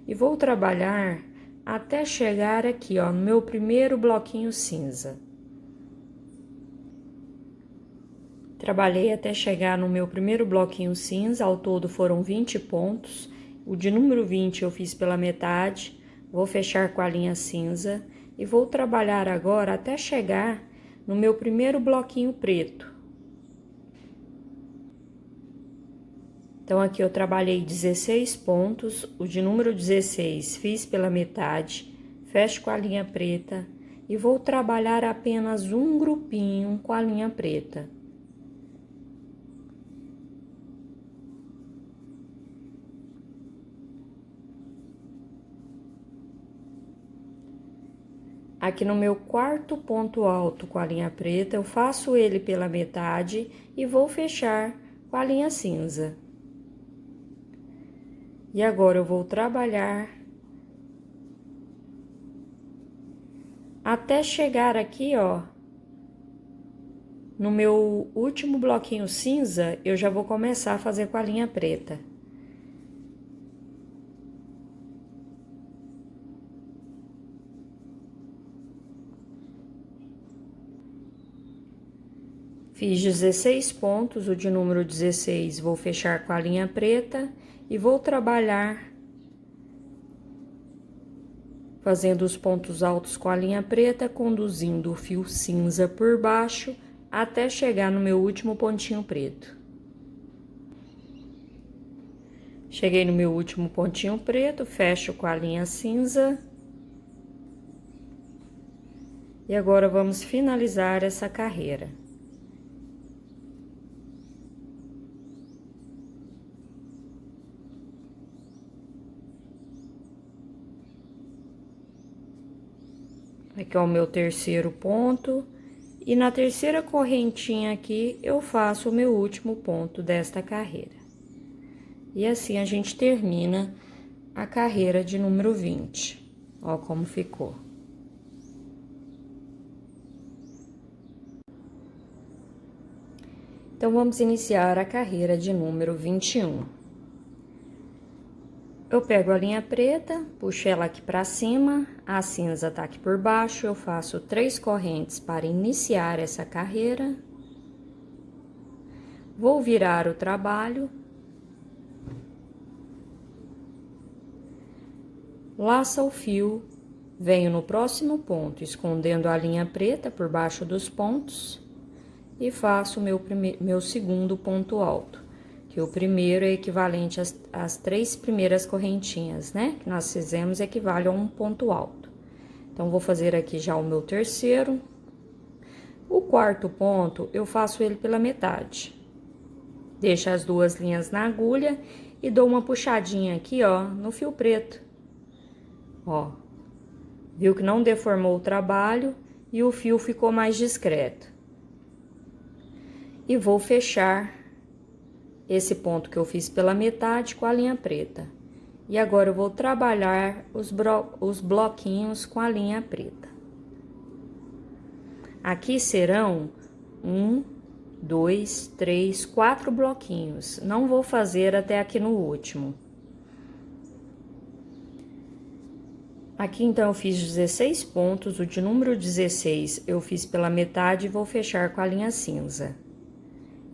E vou trabalhar até chegar aqui, ó, no meu primeiro bloquinho cinza. Trabalhei até chegar no meu primeiro bloquinho cinza, ao todo foram 20 pontos. O de número 20 eu fiz pela metade, vou fechar com a linha cinza e vou trabalhar agora até chegar no meu primeiro bloquinho preto. Então, aqui eu trabalhei 16 pontos, o de número 16 fiz pela metade, fecho com a linha preta e vou trabalhar apenas um grupinho com a linha preta. Aqui no meu quarto ponto alto com a linha preta, eu faço ele pela metade e vou fechar com a linha cinza. E agora eu vou trabalhar até chegar aqui, ó, no meu último bloquinho cinza, eu já vou começar a fazer com a linha preta. Fiz 16 pontos, o de número 16 vou fechar com a linha preta e vou trabalhar fazendo os pontos altos com a linha preta, conduzindo o fio cinza por baixo até chegar no meu último pontinho preto. Cheguei no meu último pontinho preto, fecho com a linha cinza. E agora vamos finalizar essa carreira. Aqui é o meu terceiro ponto, e na terceira correntinha aqui, eu faço o meu último ponto desta carreira. E assim a gente termina a carreira de número 20. Ó como ficou. Então, vamos iniciar a carreira de número 21. Eu pego a linha preta, puxo ela aqui pra cima, a cinza tá aqui por baixo, eu faço 3 correntes para iniciar essa carreira. Vou virar o trabalho. Laça o fio, venho no próximo ponto, escondendo a linha preta por baixo dos pontos, e faço meu segundo ponto alto. Que o primeiro é equivalente às 3 primeiras correntinhas, né? Que nós fizemos equivale a um ponto alto. Então, vou fazer aqui já o meu terceiro. O quarto ponto, eu faço ele pela metade. Deixo as 2 linhas na agulha e dou uma puxadinha aqui, ó, no fio preto. Ó, viu que não deformou o trabalho e o fio ficou mais discreto. E vou fechar esse ponto que eu fiz pela metade com a linha preta. E agora eu vou trabalhar os bloquinhos com a linha preta. Aqui serão 1, 2, 3, 4 bloquinhos. Não vou fazer até aqui no último. Aqui, então, eu fiz 16 pontos, o de número 16 eu fiz pela metade e vou fechar com a linha cinza.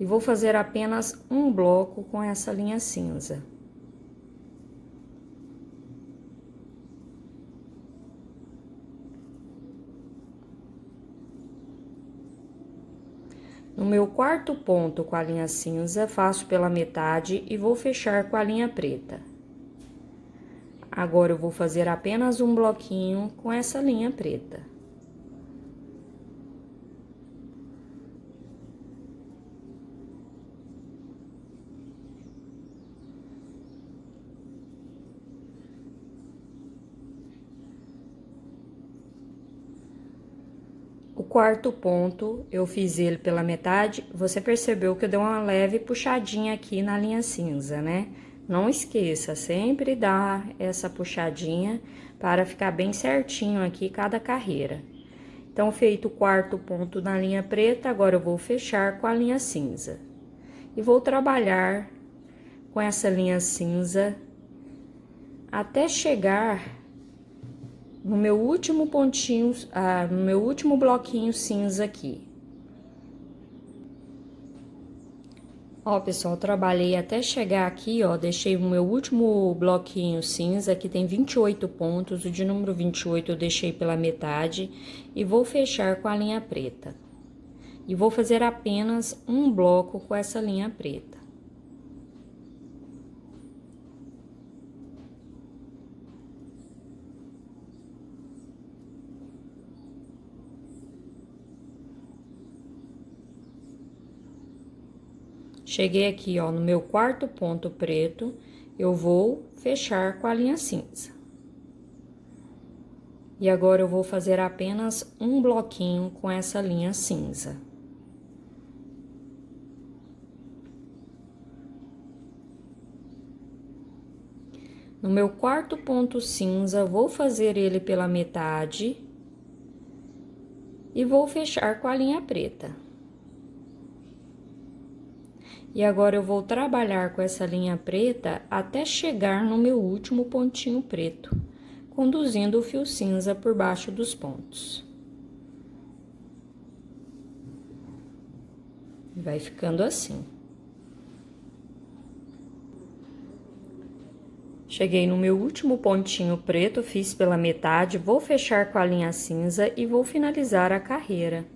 E vou fazer apenas um bloco com essa linha cinza. No meu quarto ponto com a linha cinza, faço pela metade e vou fechar com a linha preta. Agora eu vou fazer apenas um bloquinho com essa linha preta. O quarto ponto, eu fiz ele pela metade, você percebeu que eu dei uma leve puxadinha aqui na linha cinza, né? Não esqueça, sempre dá essa puxadinha para ficar bem certinho aqui cada carreira. Então, feito o quarto ponto na linha preta, agora eu vou fechar com a linha cinza. E vou trabalhar com essa linha cinza até chegar no meu último pontinho, no meu último bloquinho cinza aqui. Ó, pessoal, trabalhei até chegar aqui, ó, deixei o meu último bloquinho cinza, que tem 28 pontos, o de número 28 eu deixei pela metade, e vou fechar com a linha preta. E vou fazer apenas um bloco com essa linha preta. Cheguei aqui, ó, no meu quarto ponto preto, eu vou fechar com a linha cinza. E agora eu vou fazer apenas um bloquinho com essa linha cinza. No meu quarto ponto cinza, vou fazer ele pela metade e vou fechar com a linha preta. E agora eu vou trabalhar com essa linha preta até chegar no meu último pontinho preto, conduzindo o fio cinza por baixo dos pontos. Vai ficando assim. Cheguei no meu último pontinho preto, fiz pela metade, vou fechar com a linha cinza e vou finalizar a carreira.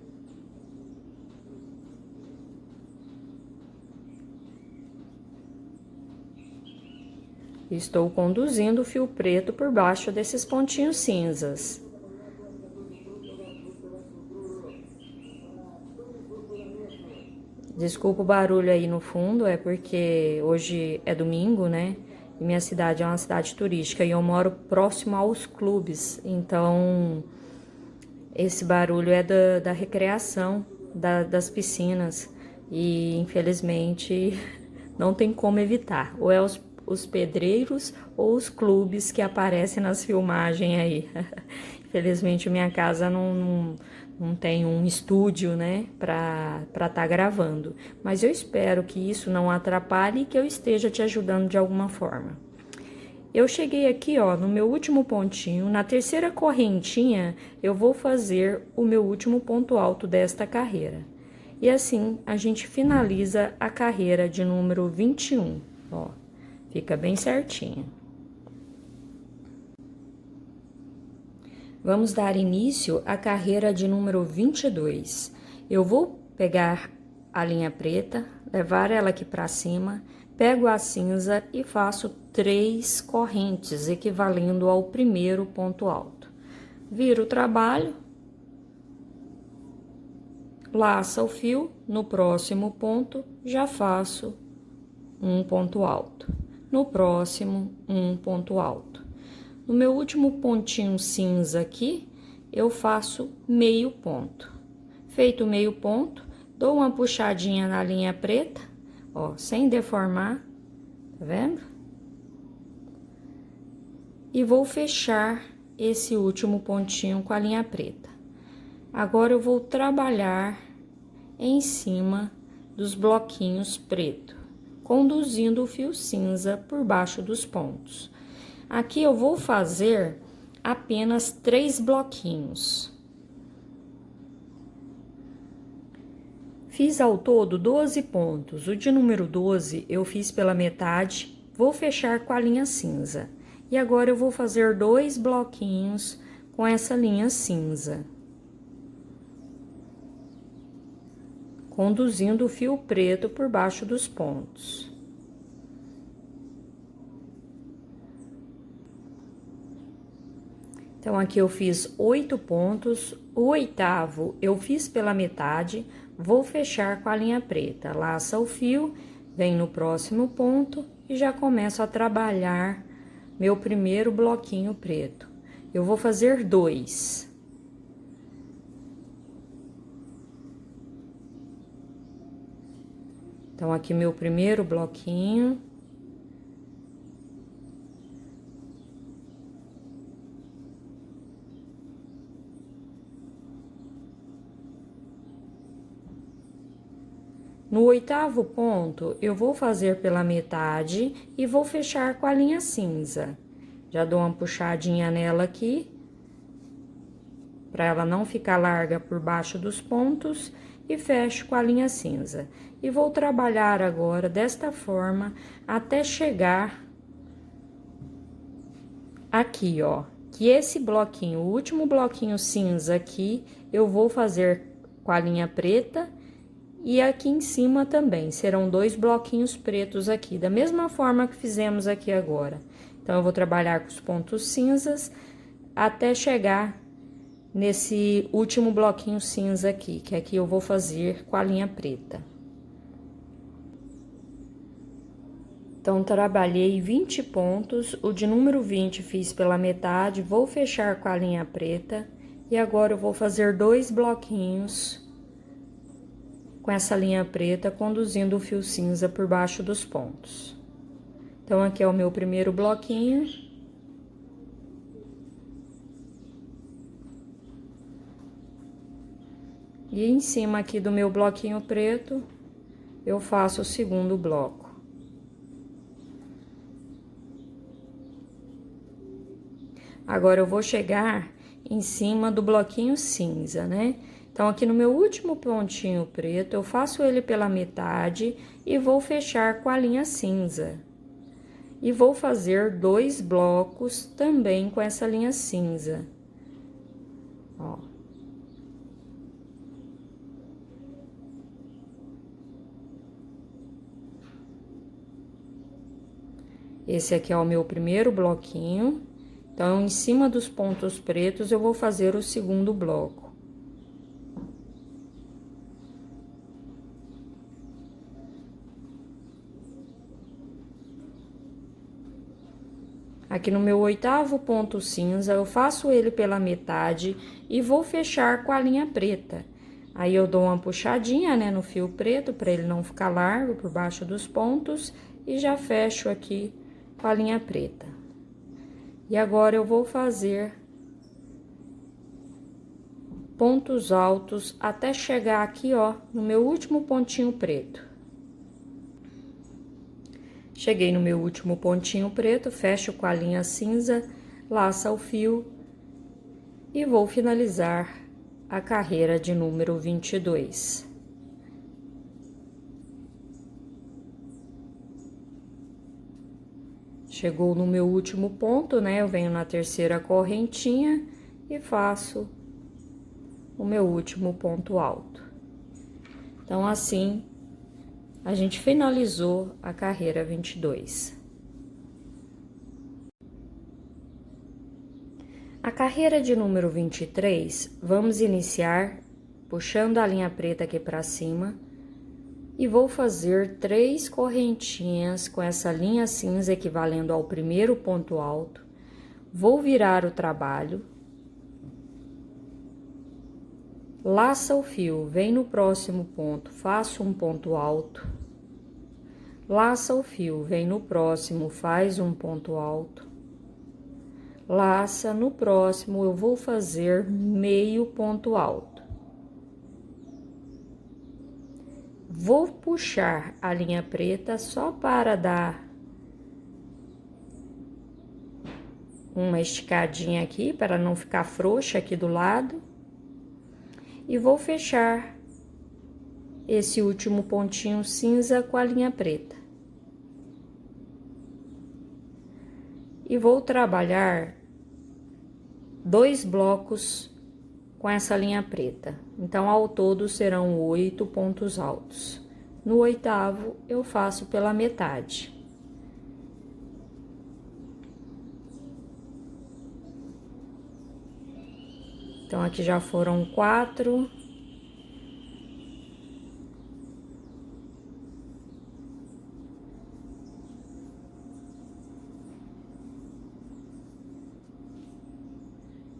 Estou conduzindo o fio preto por baixo desses pontinhos cinzas. Desculpa o barulho aí no fundo, é porque hoje é domingo, né? E minha cidade é uma cidade turística e eu moro próximo aos clubes, então esse barulho é da recreação, das piscinas, e infelizmente não tem como evitar, ou é os pedreiros ou os clubes que aparecem nas filmagens aí. Infelizmente minha casa não tem um estúdio, né, pra tá gravando. Mas eu espero que isso não atrapalhe e que eu esteja te ajudando de alguma forma. Eu cheguei aqui, ó, no meu último pontinho, na terceira correntinha, eu vou fazer o meu último ponto alto desta carreira. E assim, a gente finaliza a carreira de número 21, ó, fica bem certinho. Vamos dar início à carreira de número 22. Eu vou pegar a linha preta, levar ela aqui para cima, pego a cinza e faço 3 correntes, equivalendo ao primeiro ponto alto. Viro o trabalho, laça o fio, no próximo ponto já faço um ponto alto. No próximo, um ponto alto. No meu último pontinho cinza aqui, eu faço meio ponto. Feito meio ponto, dou uma puxadinha na linha preta, ó, sem deformar, tá vendo? E vou fechar esse último pontinho com a linha preta. Agora eu vou trabalhar em cima dos bloquinhos preto, conduzindo o fio cinza por baixo dos pontos. Aqui eu vou fazer apenas 3 bloquinhos. Fiz ao todo 12 pontos. O de número 12 eu fiz pela metade, vou fechar com a linha cinza. E agora eu vou fazer 2 bloquinhos com essa linha cinza, conduzindo o fio preto por baixo dos pontos. Então, aqui eu fiz 8 pontos, o 8º eu fiz pela metade, vou fechar com a linha preta. Laça o fio, vem no próximo ponto e já começo a trabalhar meu primeiro bloquinho preto. Eu vou fazer 2. Então, aqui meu primeiro bloquinho. No 8º ponto, eu vou fazer pela metade e vou fechar com a linha cinza. Já dou uma puxadinha nela aqui, para ela não ficar larga por baixo dos pontos, e fecho com a linha cinza. E vou trabalhar agora desta forma até chegar aqui, ó. Que esse bloquinho, o último bloquinho cinza aqui, eu vou fazer com a linha preta. E aqui em cima também, serão 2 bloquinhos pretos aqui, da mesma forma que fizemos aqui agora. Então, eu vou trabalhar com os pontos cinzas até chegar nesse último bloquinho cinza aqui, que aqui eu vou fazer com a linha preta. Então, trabalhei 20 pontos, o de número 20 fiz pela metade, vou fechar com a linha preta. E agora, eu vou fazer 2 bloquinhos com essa linha preta, conduzindo o fio cinza por baixo dos pontos. Então, aqui é o meu primeiro bloquinho. E em cima aqui do meu bloquinho preto, eu faço o segundo bloco. Agora, eu vou chegar em cima do bloquinho cinza, né? Então, aqui no meu último pontinho preto, eu faço ele pela metade e vou fechar com a linha cinza. E vou fazer 2 blocos também com essa linha cinza. Ó. Esse aqui é o meu primeiro bloquinho. Então, em cima dos pontos pretos, eu vou fazer o segundo bloco. Aqui no meu 8º ponto cinza, eu faço ele pela metade e vou fechar com a linha preta. Aí, eu dou uma puxadinha, né, no fio preto, para ele não ficar largo por baixo dos pontos, e já fecho aqui com a linha preta. E agora, eu vou fazer pontos altos até chegar aqui, ó, no meu último pontinho preto. Cheguei no meu último pontinho preto, fecho com a linha cinza, laça o fio e vou finalizar a carreira de número 22. Chegou no meu último ponto, né? Eu venho na terceira correntinha e faço o meu último ponto alto. Então, assim, a gente finalizou a carreira 22. A carreira de número 23, vamos iniciar puxando a linha preta aqui para cima e vou fazer 3 correntinhas com essa linha cinza equivalendo ao primeiro ponto alto. Vou virar o trabalho. Laça o fio, vem no próximo ponto, faço um ponto alto. Laça o fio, vem no próximo, faz um ponto alto. Laça, no próximo eu vou fazer meio ponto alto. Vou puxar a linha preta só para dar uma esticadinha aqui, para não ficar frouxa aqui do lado. E vou fechar esse último pontinho cinza com a linha preta. E vou trabalhar 2 blocos com essa linha preta. Então, ao todo, serão 8 pontos altos. No 8º, eu faço pela metade. Então, aqui já foram 4.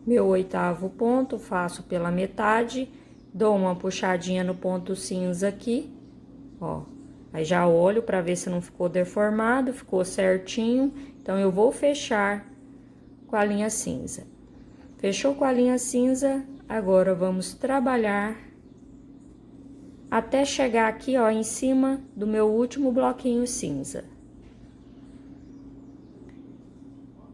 Meu 8º ponto, faço pela metade, dou uma puxadinha no ponto cinza aqui, ó. Aí já olho para ver se não ficou deformado, ficou certinho. Então, eu vou fechar com a linha cinza. Fechou com a linha cinza, agora vamos trabalhar até chegar aqui, ó, em cima do meu último bloquinho cinza.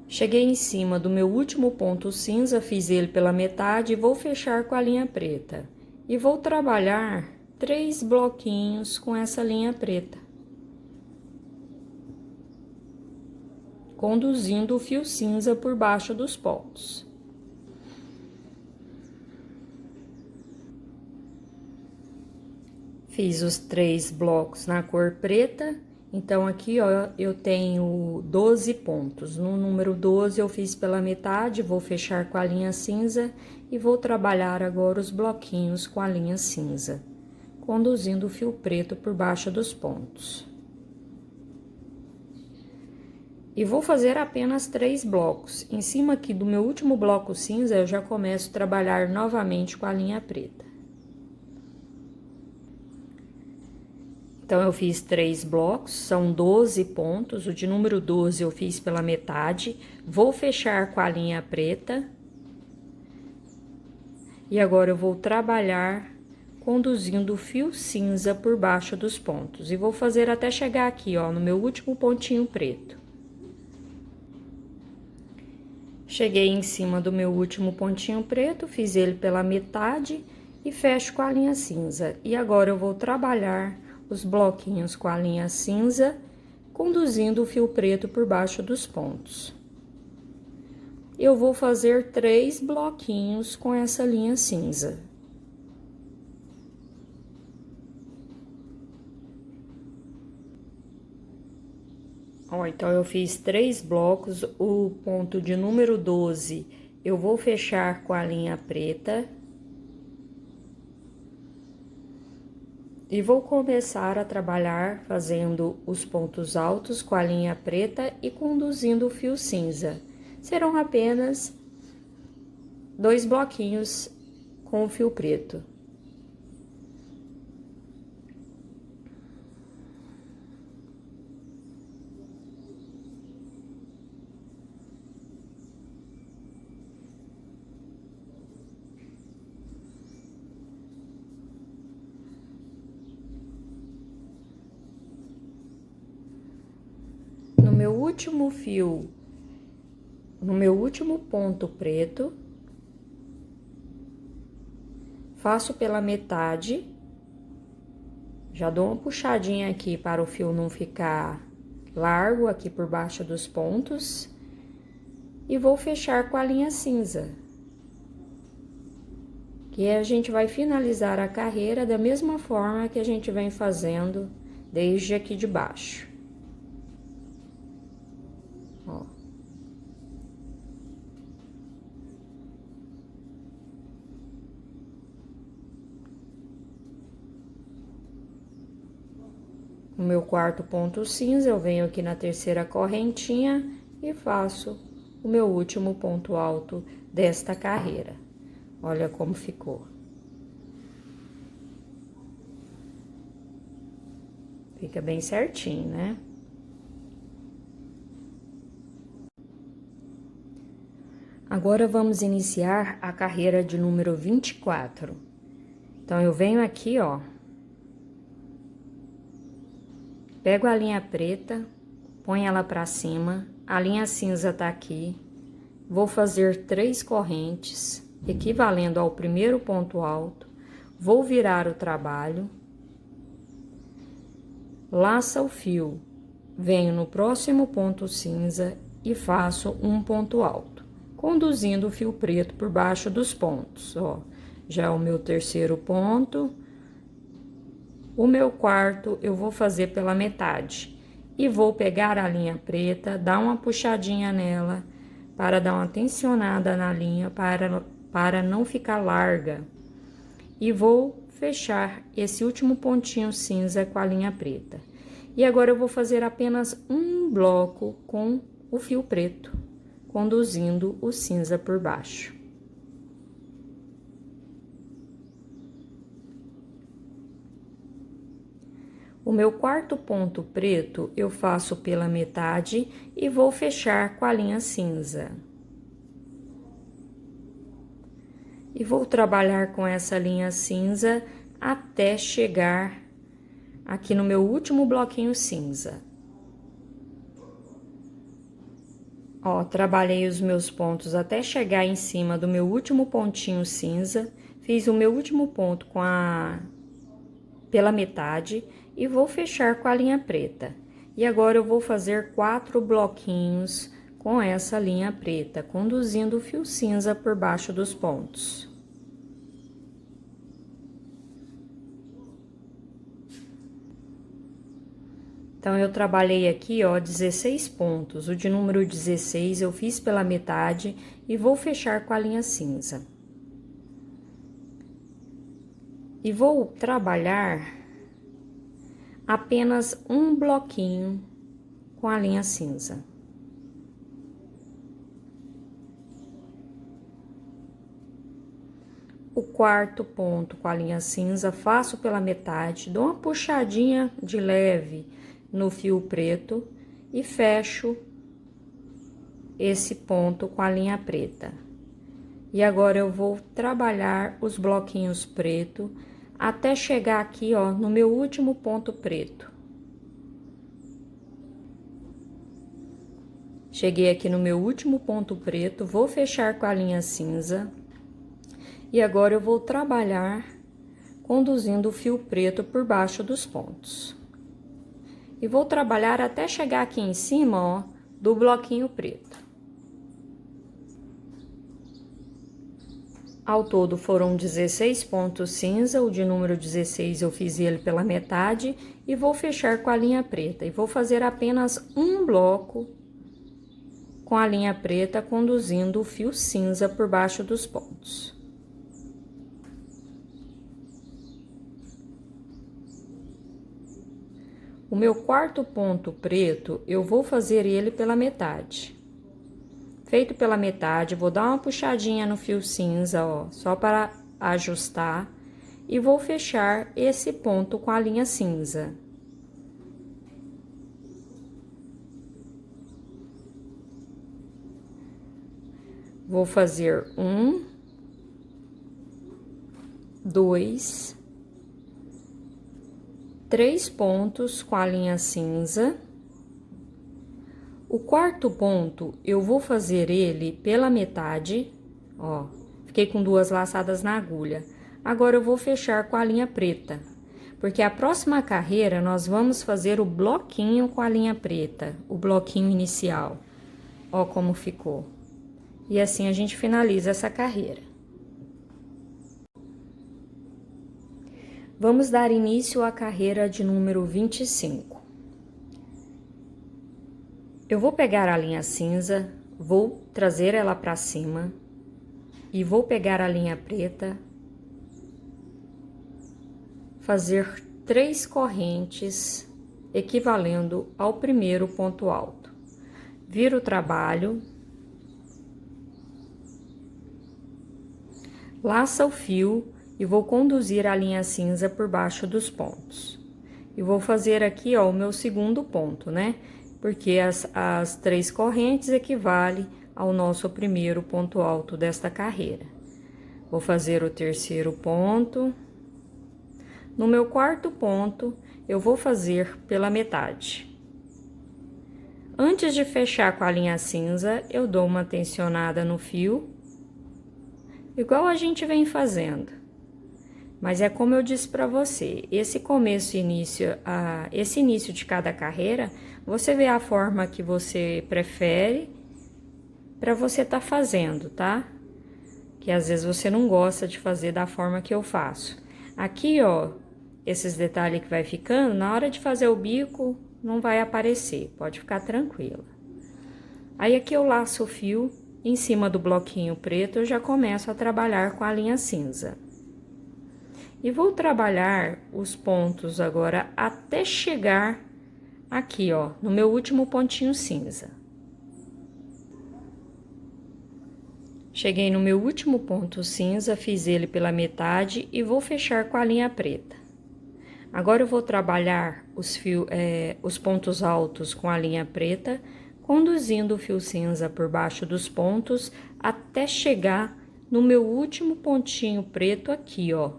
Cheguei em cima do meu último ponto cinza, fiz ele pela metade e vou fechar com a linha preta. E vou trabalhar 3 bloquinhos com essa linha preta, conduzindo o fio cinza por baixo dos pontos. Fiz os 3 blocos na cor preta. Então, aqui, ó, eu tenho 12 pontos. No número 12, eu fiz pela metade, vou fechar com a linha cinza e vou trabalhar agora os bloquinhos com a linha cinza, conduzindo o fio preto por baixo dos pontos. E vou fazer apenas 3 blocos. Em cima aqui do meu último bloco cinza, eu já começo a trabalhar novamente com a linha preta. Então, eu fiz 3 blocos, são 12 pontos, o de número 12 eu fiz pela metade, vou fechar com a linha preta. E agora, eu vou trabalhar conduzindo o fio cinza por baixo dos pontos. E vou fazer até chegar aqui, ó, no meu último pontinho preto. Cheguei em cima do meu último pontinho preto, fiz ele pela metade e fecho com a linha cinza. E agora, eu vou trabalhar os bloquinhos com a linha cinza, conduzindo o fio preto por baixo dos pontos. Eu vou fazer 3 bloquinhos com essa linha cinza. Ó, então, eu fiz 3 blocos, o ponto de número 12, eu vou fechar com a linha preta. E vou começar a trabalhar fazendo os pontos altos com a linha preta e conduzindo o fio cinza. Serão apenas 2 bloquinhos com o fio preto. No meu último fio, no meu último ponto preto, faço pela metade, já dou uma puxadinha aqui para o fio não ficar largo aqui por baixo dos pontos, e vou fechar com a linha cinza. Que a gente vai finalizar a carreira da mesma forma que a gente vem fazendo desde aqui de baixo. Ó. O meu 4º ponto cinza, eu venho aqui na 3ª correntinha e faço o meu último ponto alto desta carreira. Olha como ficou. Fica bem certinho, né? Agora, vamos iniciar a carreira de número 24. Então, eu venho aqui, ó. Pego a linha preta, ponho ela pra cima, a linha cinza tá aqui. Vou fazer 3 correntes, equivalendo ao primeiro ponto alto. Vou virar o trabalho. Laça o fio, venho no próximo ponto cinza e faço um ponto alto, conduzindo o fio preto por baixo dos pontos, ó. já é o meu terceiro ponto. O meu quarto eu vou fazer pela metade. E vou pegar a linha preta, dar uma puxadinha nela, para dar uma tensionada na linha, para não ficar larga. E vou fechar esse último pontinho cinza com a linha preta. E agora eu vou fazer apenas um bloco com o fio preto, conduzindo o cinza por baixo. O meu quarto ponto preto eu faço pela metade e vou fechar com a linha cinza. E vou trabalhar com essa linha cinza até chegar aqui no meu último bloquinho cinza. Ó, trabalhei os meus pontos até chegar em cima do meu último pontinho cinza, fiz o meu último ponto pela metade e vou fechar com a linha preta. E agora eu vou fazer 4 bloquinhos com essa linha preta, conduzindo o fio cinza por baixo dos pontos. Então, eu trabalhei aqui, ó, 16 pontos. O de número 16 eu fiz pela metade e vou fechar com a linha cinza. E vou trabalhar apenas um bloquinho com a linha cinza. O quarto ponto com a linha cinza, faço pela metade, dou uma puxadinha de leve no fio preto e fecho esse ponto com a linha preta. E agora eu vou trabalhar os bloquinhos preto até chegar aqui, ó, no meu último ponto preto. Cheguei aqui no meu último ponto preto, vou fechar com a linha cinza. E agora eu vou trabalhar conduzindo o fio preto por baixo dos pontos. E vou trabalhar até chegar aqui em cima, ó, do bloquinho preto. Ao todo foram 16 pontos cinza, o de número 16 eu fiz ele pela metade e vou fechar com a linha preta. E vou fazer apenas um bloco com a linha preta, conduzindo o fio cinza por baixo dos pontos. O meu quarto ponto preto, eu vou fazer ele pela metade. Feito pela metade, vou dar uma puxadinha no fio cinza, ó, só para ajustar, e vou fechar esse ponto com a linha cinza. Vou fazer 1, 2, 3 pontos com a linha cinza. O quarto ponto, eu vou fazer ele pela metade, ó, fiquei com 2 laçadas na agulha. Agora, eu vou fechar com a linha preta, porque a próxima carreira, nós vamos fazer o bloquinho com a linha preta, o bloquinho inicial. Ó como ficou. E assim a gente finaliza essa carreira. Vamos dar início à carreira de número 25. Eu vou pegar a linha cinza, vou trazer ela para cima e vou pegar a linha preta, fazer 3 correntes equivalendo ao primeiro ponto alto. Viro o trabalho, laça o fio e vou conduzir a linha cinza por baixo dos pontos. E vou fazer aqui, ó, o meu segundo ponto, né? Porque as 3 correntes equivalem ao nosso primeiro ponto alto desta carreira. Vou fazer o terceiro ponto. No meu quarto ponto, eu vou fazer pela metade. Antes de fechar com a linha cinza, eu dou uma tensionada no fio, igual a gente vem fazendo. Mas é como eu disse para você, esse início de cada carreira, você vê a forma que você prefere para você tá fazendo, tá? que às vezes você não gosta de fazer da forma que eu faço. Aqui, ó, esses detalhes que vai ficando, na hora de fazer o bico, não vai aparecer, pode ficar tranquila. Aí aqui eu laço o fio, em cima do bloquinho preto eu já começo a trabalhar com a linha cinza. E vou trabalhar os pontos agora até chegar aqui, ó, no meu último pontinho cinza. Cheguei no meu último ponto cinza, fiz ele pela metade e vou fechar com a linha preta. Agora eu vou trabalhar os pontos altos com a linha preta, conduzindo o fio cinza por baixo dos pontos até chegar no meu último pontinho preto aqui, ó.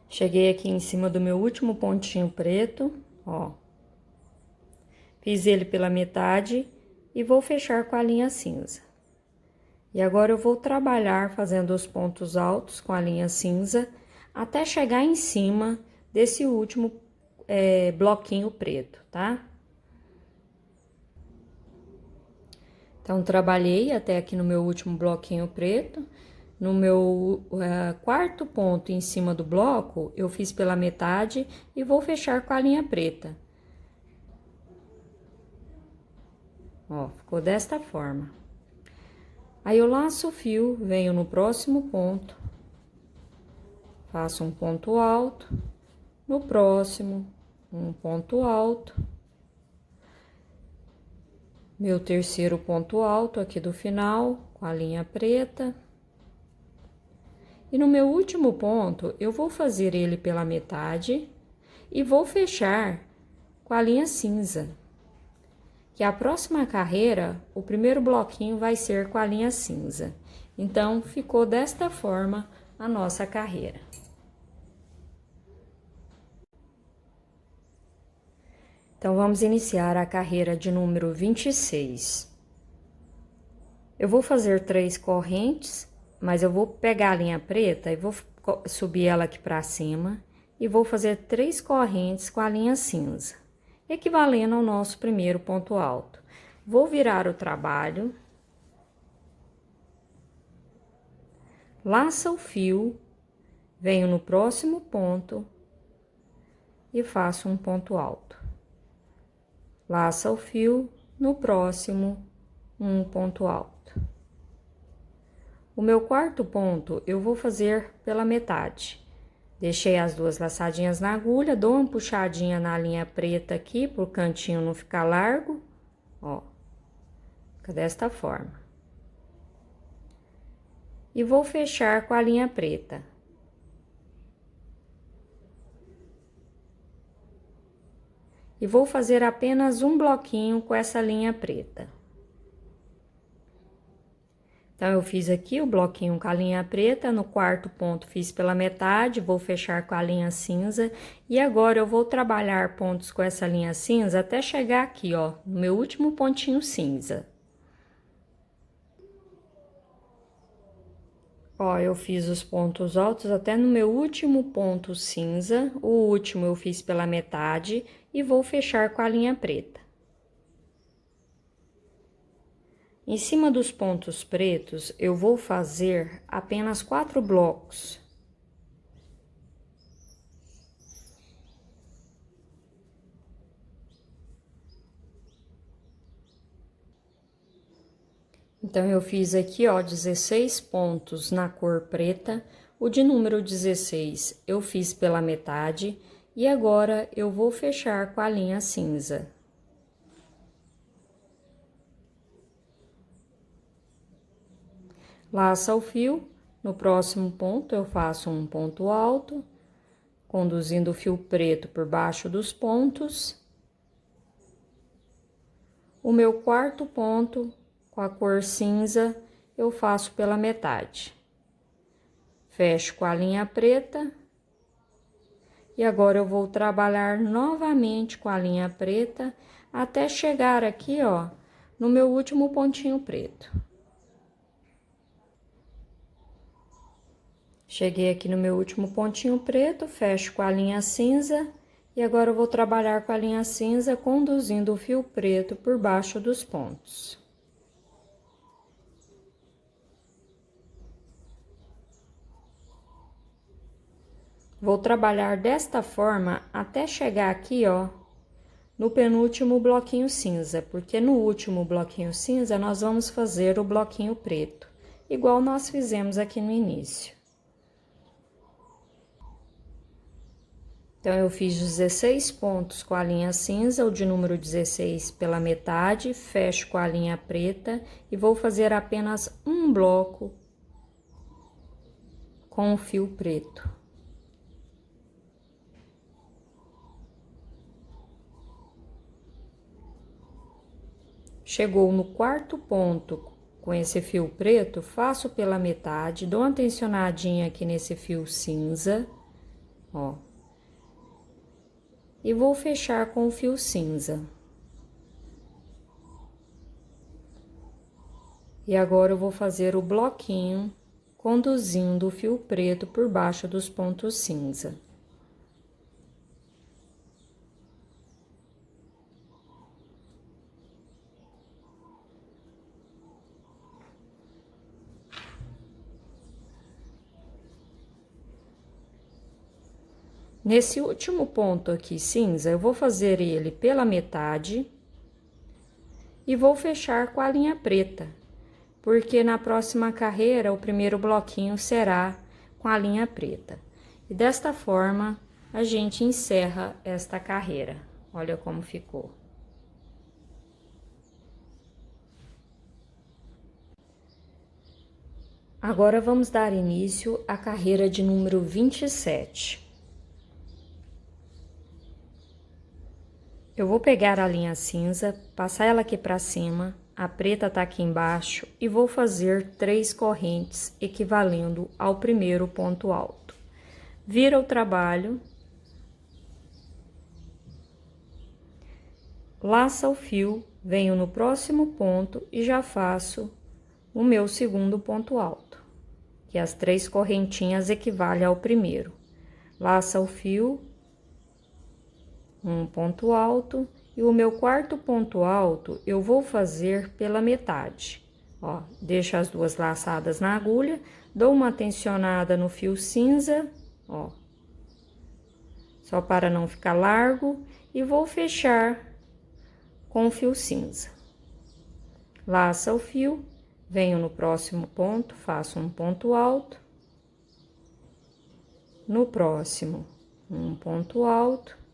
Cheguei aqui em cima do meu último pontinho preto, ó. Fiz ele pela metade e vou fechar com a linha cinza. E agora eu vou trabalhar fazendo os pontos altos com a linha cinza até chegar em cima desse último bloquinho preto, tá? Então, trabalhei até aqui no meu último bloquinho preto. No meu quarto ponto em cima do bloco, eu fiz pela metade e vou fechar com a linha preta. Ó, ficou desta forma. Aí eu laço o fio, venho no próximo ponto, faço um ponto alto, no próximo, um ponto alto, meu terceiro ponto alto aqui do final, com a linha preta. E no meu último ponto, eu vou fazer ele pela metade e vou fechar com a linha cinza. Que a próxima carreira, o primeiro bloquinho vai ser com a linha cinza. Então, ficou desta forma a nossa carreira. Então, vamos iniciar a carreira de número 26. Eu vou fazer 3 correntes, mas eu vou pegar a linha preta e vou subir ela aqui para cima e vou fazer 3 correntes com a linha cinza, equivalendo ao nosso primeiro ponto alto. Vou virar o trabalho, laça o fio, venho no próximo ponto e faço um ponto alto. Laça o fio, no próximo, um ponto alto. O meu quarto ponto eu vou fazer pela metade. Deixei as duas laçadinhas na agulha, dou uma puxadinha na linha preta aqui, pro cantinho não ficar largo, ó. Fica desta forma. E vou fechar com a linha preta. E vou fazer apenas um bloquinho com essa linha preta. Então, eu fiz aqui o bloquinho com a linha preta, no quarto ponto fiz pela metade, vou fechar com a linha cinza. E agora, eu vou trabalhar pontos com essa linha cinza até chegar aqui, ó, no meu último pontinho cinza. Ó, eu fiz os pontos altos até no meu último ponto cinza, o último eu fiz pela metade e vou fechar com a linha preta. Em cima dos pontos pretos, eu vou fazer apenas 4 blocos. Então, eu fiz aqui, ó, 16 pontos na cor preta, o de número 16 eu fiz pela metade, e agora eu vou fechar com a linha cinza. Laça o fio, no próximo ponto eu faço um ponto alto, conduzindo o fio preto por baixo dos pontos. O meu quarto ponto, com a cor cinza, eu faço pela metade. Fecho com a linha preta. E agora eu vou trabalhar novamente com a linha preta, até chegar aqui, ó, no meu último pontinho preto. Cheguei aqui no meu último pontinho preto, fecho com a linha cinza E agora eu vou trabalhar com a linha cinza, conduzindo o fio preto por baixo dos pontos. Vou trabalhar desta forma até chegar aqui, ó, no penúltimo bloquinho cinza, porque no último bloquinho cinza nós vamos fazer o bloquinho preto, igual nós fizemos aqui no início. Então, eu fiz 16 pontos com a linha cinza, o de número 16 pela metade, fecho com a linha preta e vou fazer apenas um bloco com o fio preto. Chegou no quarto ponto com esse fio preto, faço pela metade, dou uma tensionadinha aqui nesse fio cinza, ó. E vou fechar com o fio cinza. E agora eu vou fazer o bloquinho, conduzindo o fio preto por baixo dos pontos cinza. Nesse último ponto aqui cinza, eu vou fazer ele pela metade e vou fechar com a linha preta, porque na próxima carreira o primeiro bloquinho será com a linha preta. E desta forma, a gente encerra esta carreira. Olha como ficou. Agora, vamos dar início à carreira de número 27. Eu vou pegar a linha cinza, passar ela aqui pra cima, a preta tá aqui embaixo e vou fazer 3 correntes equivalendo ao primeiro ponto alto. Vira o trabalho, laça o fio, venho no próximo ponto e já faço o meu segundo ponto alto, que as 3 correntinhas equivalem ao primeiro. Laça o fio, um ponto alto, e o meu quarto ponto alto eu vou fazer pela metade. Ó, deixo as 2 laçadas na agulha, dou uma tensionada no fio cinza, ó, só para não ficar largo, e vou fechar com o fio cinza. Laça o fio, venho no próximo ponto, faço um ponto alto, no próximo, um ponto alto,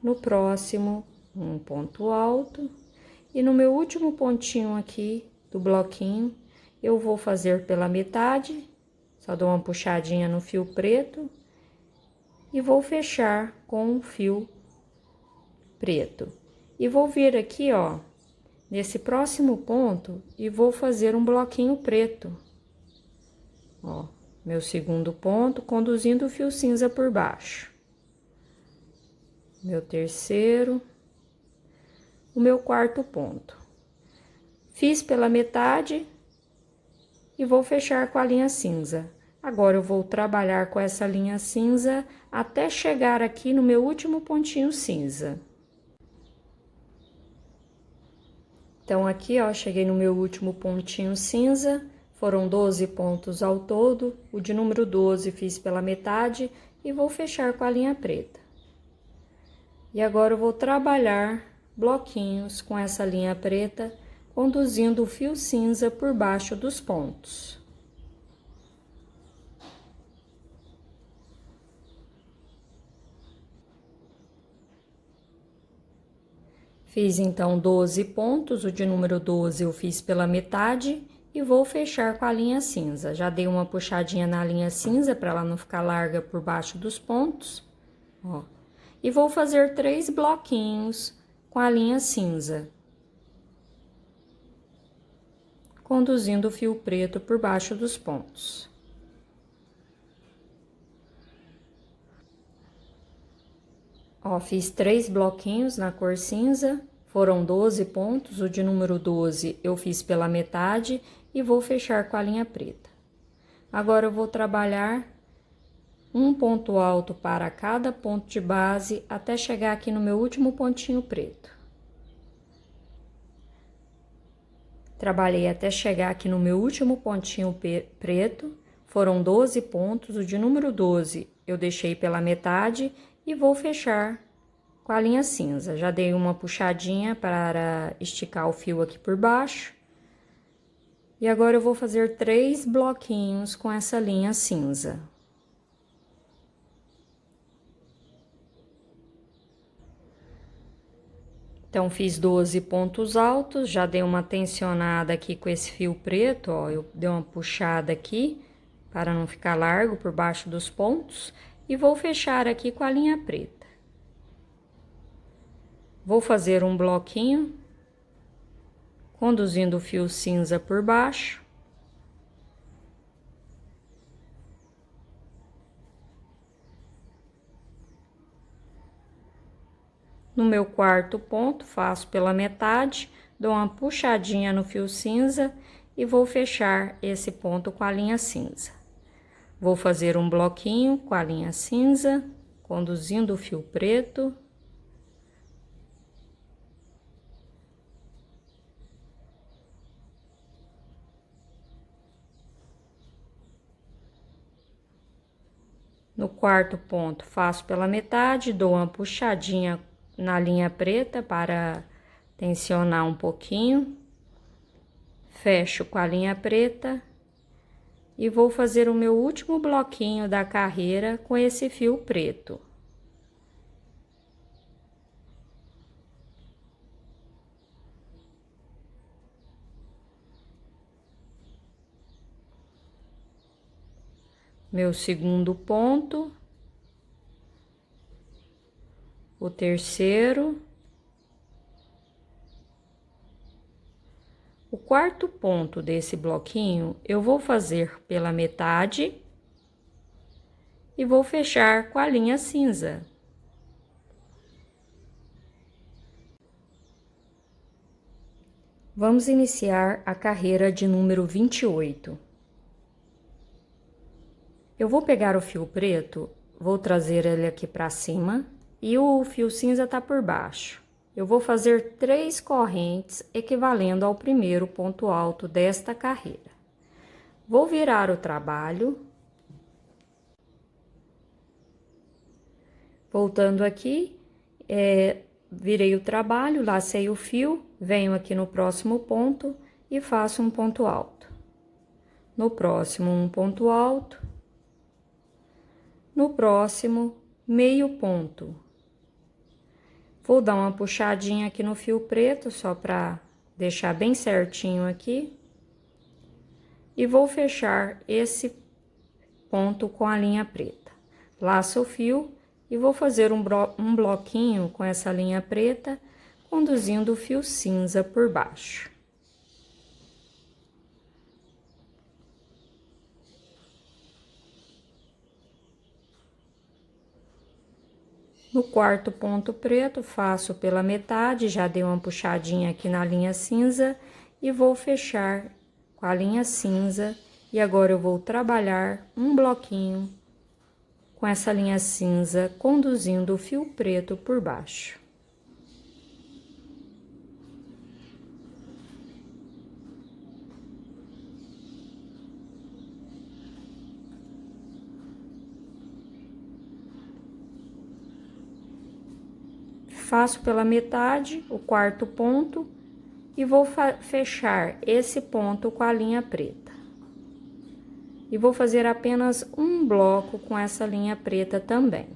no próximo, um ponto alto, e no meu último pontinho aqui do bloquinho, eu vou fazer pela metade, só dou uma puxadinha no fio preto, e vou fechar com o fio preto. E vou vir aqui, ó, nesse próximo ponto, e vou fazer um bloquinho preto. Ó, meu segundo ponto, conduzindo o fio cinza por baixo. Meu terceiro, o meu quarto ponto. Fiz pela metade e vou fechar com a linha cinza. Agora, eu vou trabalhar com essa linha cinza até chegar aqui no meu último pontinho cinza. Então, aqui, ó, cheguei no meu último pontinho cinza, foram 12 pontos ao todo, o de número 12 fiz pela metade e vou fechar com a linha preta. E agora eu vou trabalhar bloquinhos com essa linha preta, conduzindo o fio cinza por baixo dos pontos. Fiz então 12 pontos, o de número 12 eu fiz pela metade e vou fechar com a linha cinza. Já dei uma puxadinha na linha cinza para ela não ficar larga por baixo dos pontos, ó. E vou fazer 3 bloquinhos com a linha cinza, conduzindo o fio preto por baixo dos pontos. Ó, fiz 3 bloquinhos na cor cinza, foram 12 pontos, o de número 12 eu fiz pela metade e vou fechar com a linha preta. Agora, eu vou trabalhar um ponto alto para cada ponto de base até chegar aqui no meu último pontinho preto. Trabalhei até chegar aqui no meu último pontinho preto, foram 12 pontos, o de número 12 eu deixei pela metade e vou fechar com a linha cinza. Já dei uma puxadinha para esticar o fio aqui por baixo. E agora eu vou fazer 3 bloquinhos com essa linha cinza. Então, fiz 12 pontos altos, já dei uma tensionada aqui com esse fio preto, ó, eu dei uma puxada aqui, para não ficar largo por baixo dos pontos, e vou fechar aqui com a linha preta. Vou fazer um bloquinho, conduzindo o fio cinza por baixo. No meu quarto ponto, faço pela metade, dou uma puxadinha no fio cinza e vou fechar esse ponto com a linha cinza. Vou fazer um bloquinho com a linha cinza, conduzindo o fio preto. No quarto ponto, faço pela metade, dou uma puxadinha na linha preta para tensionar um pouquinho. Fecho com a linha preta e vou fazer o meu último bloquinho da carreira com esse fio preto. Meu segundo ponto, o terceiro, o quarto ponto desse bloquinho eu vou fazer pela metade e vou fechar com a linha cinza. Vamos iniciar a carreira de número 28. Eu vou pegar o fio preto, vou trazer ele aqui para cima e o fio cinza tá por baixo. Eu vou fazer 3 correntes equivalendo ao primeiro ponto alto desta carreira. Vou virar o trabalho. Voltando aqui, virei o trabalho, lacei o fio, venho aqui no próximo ponto e faço um ponto alto. No próximo, um ponto alto. No próximo, meio ponto. Vou dar uma puxadinha aqui no fio preto, só para deixar bem certinho aqui. E vou fechar esse ponto com a linha preta. Laço o fio e vou fazer um bloquinho com essa linha preta, conduzindo o fio cinza por baixo. No quarto ponto preto, faço pela metade, já dei uma puxadinha aqui na linha cinza e vou fechar com a linha cinza. E agora eu vou trabalhar um bloquinho com essa linha cinza, conduzindo o fio preto por baixo. Faço pela metade o quarto ponto e vou fechar esse ponto com a linha preta. E vou fazer apenas um bloco com essa linha preta também.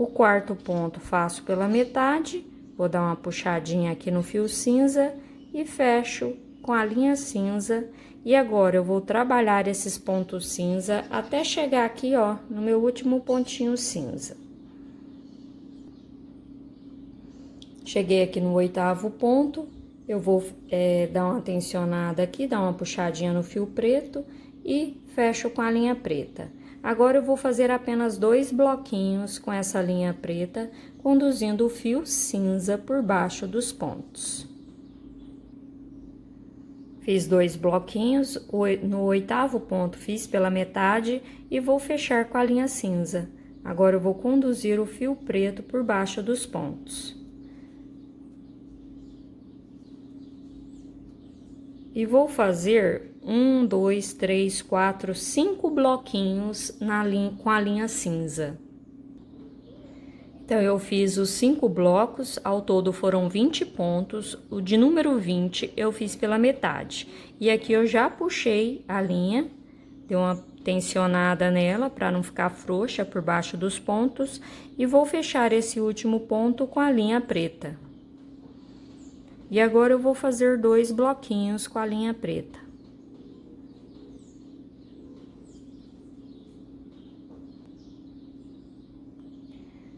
O quarto ponto faço pela metade, vou dar uma puxadinha aqui no fio cinza e fecho com a linha cinza. E agora eu vou trabalhar esses pontos cinza até chegar aqui, ó, no meu último pontinho cinza. Cheguei aqui no oitavo ponto, eu vou dar uma tensionada aqui, dar uma puxadinha no fio preto e fecho com a linha preta. Agora eu vou fazer apenas 2 bloquinhos com essa linha preta, conduzindo o fio cinza por baixo dos pontos. Fiz 2 bloquinhos, no 8º ponto fiz pela metade e vou fechar com a linha cinza. Agora eu vou conduzir o fio preto por baixo dos pontos. E vou fazer 1, 2, 3, 4, 5 bloquinhos com a linha cinza. Então, eu fiz os 5 blocos, ao todo foram 20 pontos, o de número 20 eu fiz pela metade. E aqui eu já puxei a linha, dei uma tensionada nela para não ficar frouxa por baixo dos pontos, e vou fechar esse último ponto com a linha preta. E agora eu vou fazer 2 bloquinhos com a linha preta.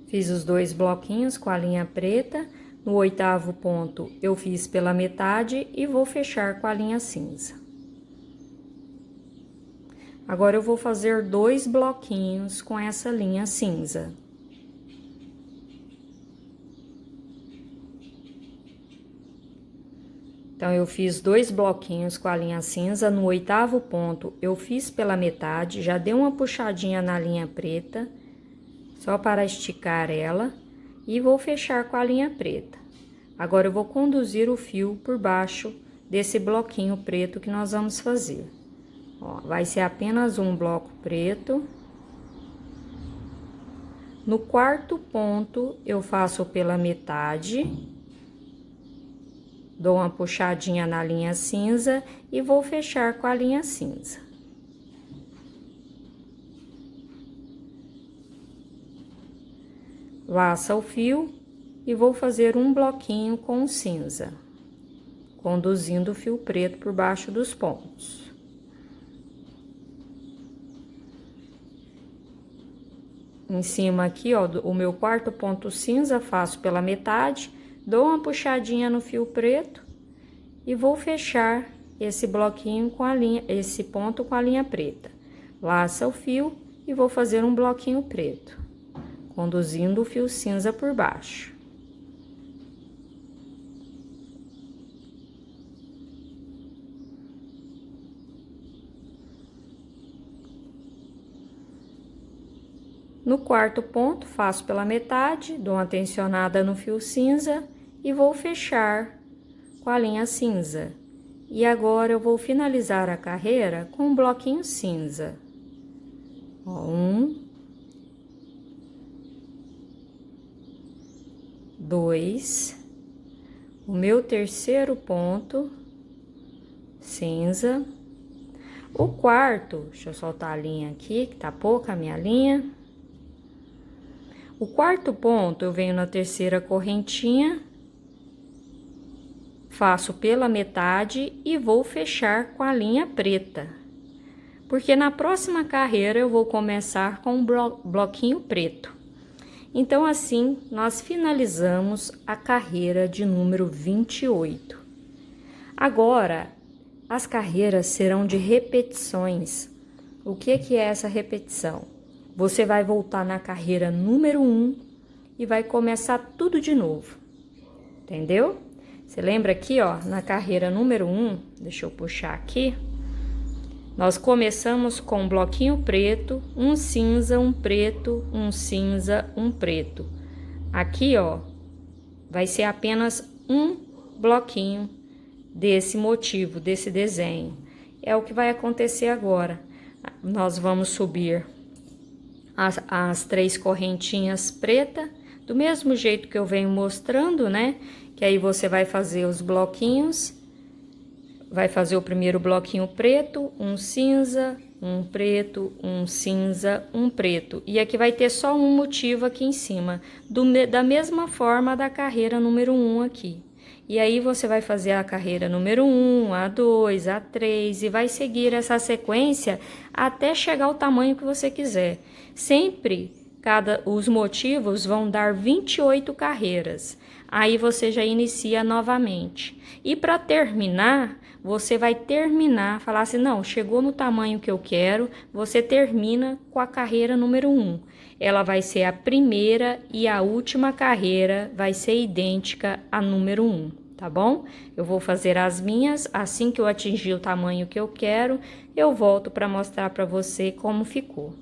Fiz os 2 bloquinhos com a linha preta, no 8º ponto eu fiz pela metade e vou fechar com a linha cinza. Agora eu vou fazer 2 bloquinhos com essa linha cinza. Então, eu fiz 2 bloquinhos com a linha cinza, no 8º ponto eu fiz pela metade, já dei uma puxadinha na linha preta, só para esticar ela, e vou fechar com a linha preta. Agora, eu vou conduzir o fio por baixo desse bloquinho preto que nós vamos fazer. Ó, vai ser apenas um bloco preto. No 4º ponto, eu faço pela metade, dou uma puxadinha na linha cinza e vou fechar com a linha cinza. Laça o fio e vou fazer um bloquinho com cinza, conduzindo o fio preto por baixo dos pontos. Em cima aqui, ó, o meu 4º ponto cinza, faço pela metade, dou uma puxadinha no fio preto e vou fechar esse bloquinho com a linha, esse ponto com a linha preta. Laça o fio e vou fazer um bloquinho preto, conduzindo o fio cinza por baixo. No 4º ponto, faço pela metade, dou uma tensionada no fio cinza e vou fechar com a linha cinza. E agora eu vou finalizar a carreira com um bloquinho cinza. Ó, 1, 2, o meu 3º ponto cinza. O 4º, deixa eu soltar a linha aqui, que tá pouca a minha linha. O 4º ponto, eu venho na 3ª correntinha, faço pela metade e vou fechar com a linha preta. Porque na próxima carreira eu vou começar com um bloquinho preto. Então, assim, nós finalizamos a carreira de número 28. Agora, as carreiras serão de repetições. O que é essa repetição? Você vai voltar na carreira número 1 e vai começar tudo de novo, entendeu? Você lembra aqui, ó, na carreira número 1, deixa eu puxar aqui, nós começamos com um bloquinho preto, um cinza, um preto, um cinza, um preto. Aqui, ó, vai ser apenas um bloquinho desse motivo, desse desenho. É o que vai acontecer agora. Nós vamos subir as 3 correntinhas preta, do mesmo jeito que eu venho mostrando, né? Que aí você vai fazer os bloquinhos, vai fazer o primeiro bloquinho preto, um cinza, um preto, um cinza, um preto. E aqui vai ter só um motivo aqui em cima, da mesma forma da carreira número 1 aqui. E aí, você vai fazer a carreira número 1, a 2, a 3 e vai seguir essa sequência até chegar ao tamanho que você quiser. Sempre, os motivos vão dar 28 carreiras. Aí, você já inicia novamente. E para terminar, você vai terminar, falar assim, não, chegou no tamanho que eu quero, você termina com a carreira número 1. Ela vai ser a primeira e a última carreira vai ser idêntica à número 1, tá bom? Eu vou fazer as minhas, assim que eu atingir o tamanho que eu quero, eu volto para mostrar para você como ficou.